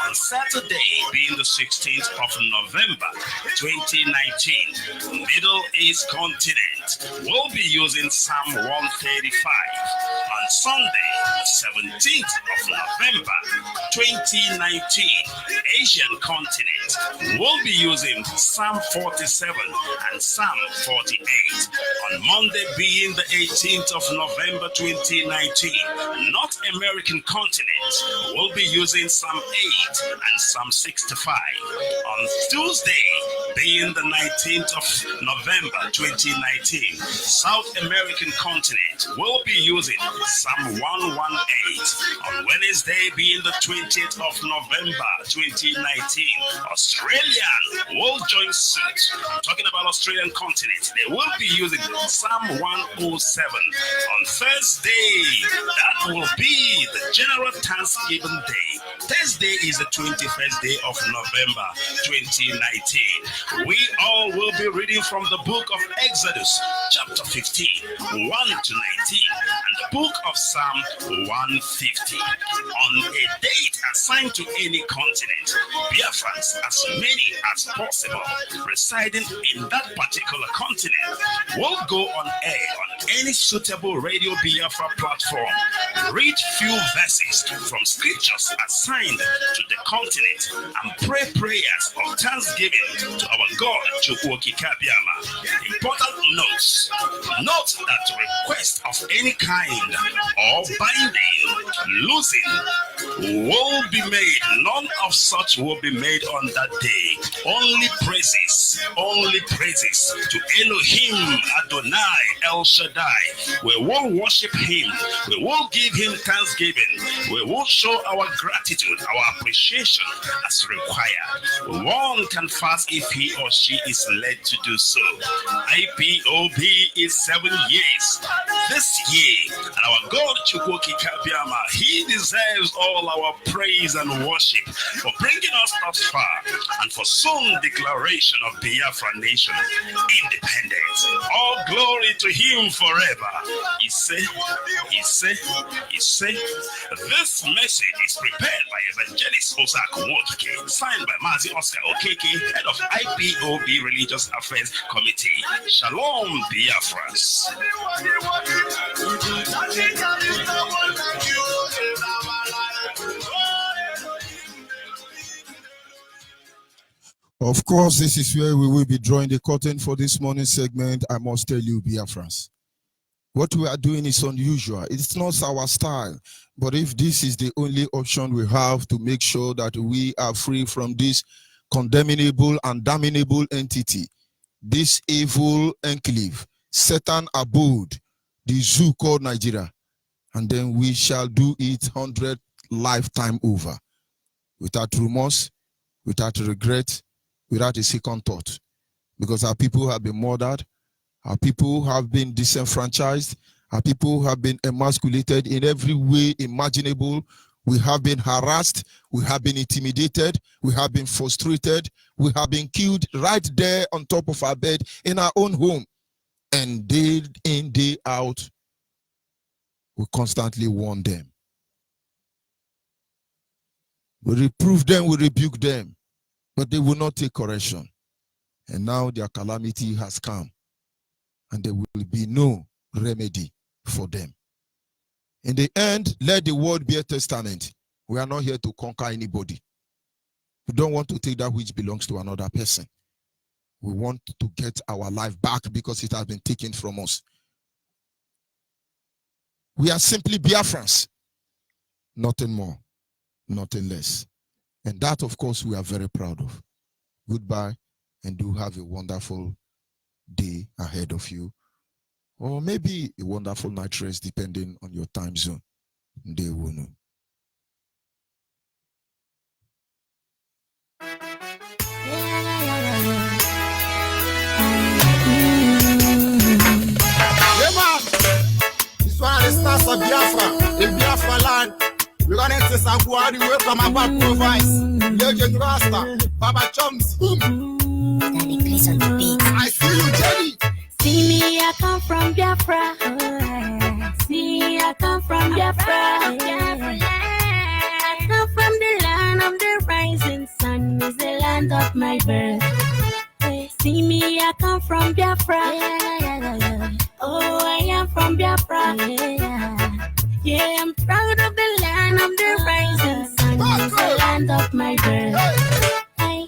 On Saturday, being the 16th of November 2019, Middle East continent will be using Psalm 135. On Sunday, 17th of November 2019, Asian continent will be using Psalm 47 and Psalm 48. On Monday, being the 18th of November 2019, North American continent will be using Psalm 8 and Psalm 65. On Tuesday, being the 19th of November 2019, South American continent will be using Psalm 118. On Wednesday, being the 20th of November 2019, Australian will join suit. I'm talking about Australian continent. They will be using Psalm 107. On Thursday, that will be the General Thanksgiving Day. Thursday is the 21st day of November 2019. We all will be reading from the book of Exodus, chapter 15, 1 to 19, and the book of Psalm 150. On a date assigned to any continent, Biafrans, as many as possible, residing in that particular continent, will go on air on any suitable Radio Biafra platform, read few verses from scriptures assigned to the continent, and pray prayers of thanksgiving to our God, Chukwuoki Kabiama. Important notes. Note that request of any kind or binding, losing will be made. None of such will be made on that day. Only praises to Elohim Adonai El Shaddai. We will worship him. We will give him thanksgiving. We will show our gratitude, our appreciation as required. One can fast if he or she is led to do so. IPOB is 7 years. this year. And our God, Chukwoki Kabiama, He deserves all our praise and worship for bringing us thus far and for soon declaration of Biafra nation independence. All glory to Him forever. He said, this message is prepared by Evangelist Osaku Wotoke, signed by Mazi Oscar Okeke, head of IPOB Religious Affairs Committee. Shalom, Biafras. Of course, this is where we will be drawing the curtain for this morning's segment. I must tell you, Biafrans, what we are doing is unusual. It's not our style. But if this is the only option we have to make sure that we are free from this condemnable and damnable entity, this evil enclave, Satan abode, the zoo called Nigeria, and then we shall do it 100 lifetime over, without remorse, without regret, without a second thought, because our people have been murdered, our people have been disenfranchised, our people have been emasculated in every way imaginable. We have been harassed, we have been intimidated, we have been frustrated, we have been killed right there on top of our bed in our own home. And day in, day out, we constantly warn them. We reprove them, we rebuke them, but they will not take correction. And now their calamity has come, and there will be no remedy for them. In the end, let the word be a testament. We are not here to conquer anybody. We don't want to take that which belongs to another person. We want to get our life back because it has been taken from us. We are simply Biafrans. Nothing more, nothing less. And that, of course, we are very proud of. Goodbye, and do have a wonderful day ahead of you. Or maybe a wonderful night rest, depending on your time zone. They will know. This one is stars of Biafra, in Biafra land. We're gonna take some Guadi away from our back province. Legend Rasta, Baba Chums. Daddy, please on the beat. I see you, Jenny. See me, I come from Biafra. See, I come from Biafra. I come from the land of the rising sun. Is the land of my birth. See me, I come from Biafra. Oh, I am from Biafra. Yeah, I'm proud of the land of the rising sun. Is the land of my birth. I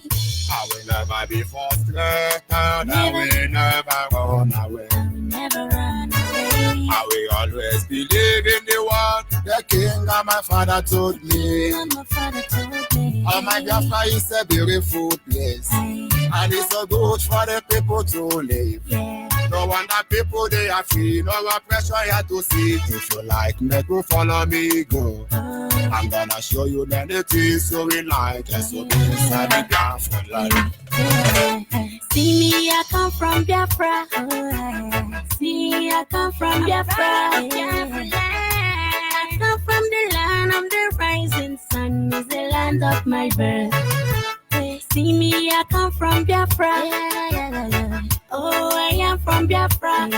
will never be frustrated. I will never run away. Never run away. I will always believe in the one the king and my father told me. Oh, my Biafra is a beautiful place. And it's so good for the people to live. No wonder people they are free, no pressure here to see. If you like me, go follow me, go. I'm gonna show you many things so we like and so we inside the Biafra life. See me, I come from Biafra. See, I come from Biafra. I come from the land of the rising sun. Is the land of my birth. See me, I come from Biafra. Oh, I am from Biafra.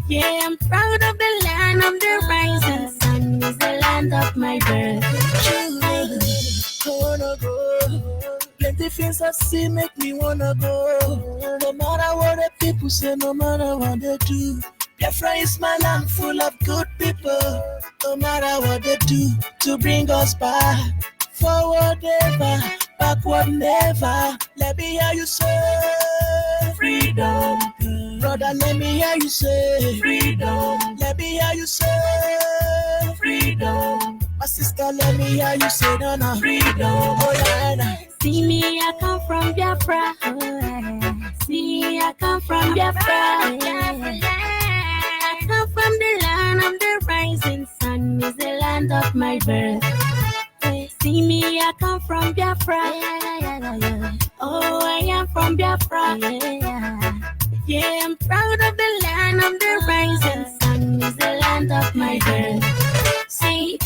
Yeah, I'm proud of the land of the rising sun. Is the land of my birth. I wanna go. Plenty things I see make me wanna go. No matter what the people say, no matter what they do. Biafra is my land full of good people. No matter what they do to bring us back. Forward ever, backward never. Let me hear you say freedom. Brother, let me hear you say freedom. Let me hear you say freedom. My sister, let me hear you say no, freedom. Oh, yeah. See me, I come from Biafra. See, I come from Biafra. I come from the land of the rising sun. Is the land of my birth. See me, I come from Biafra. Oh, I am from Biafra. Yeah, I'm proud of the land of the rising sun. is the land of my birth. See,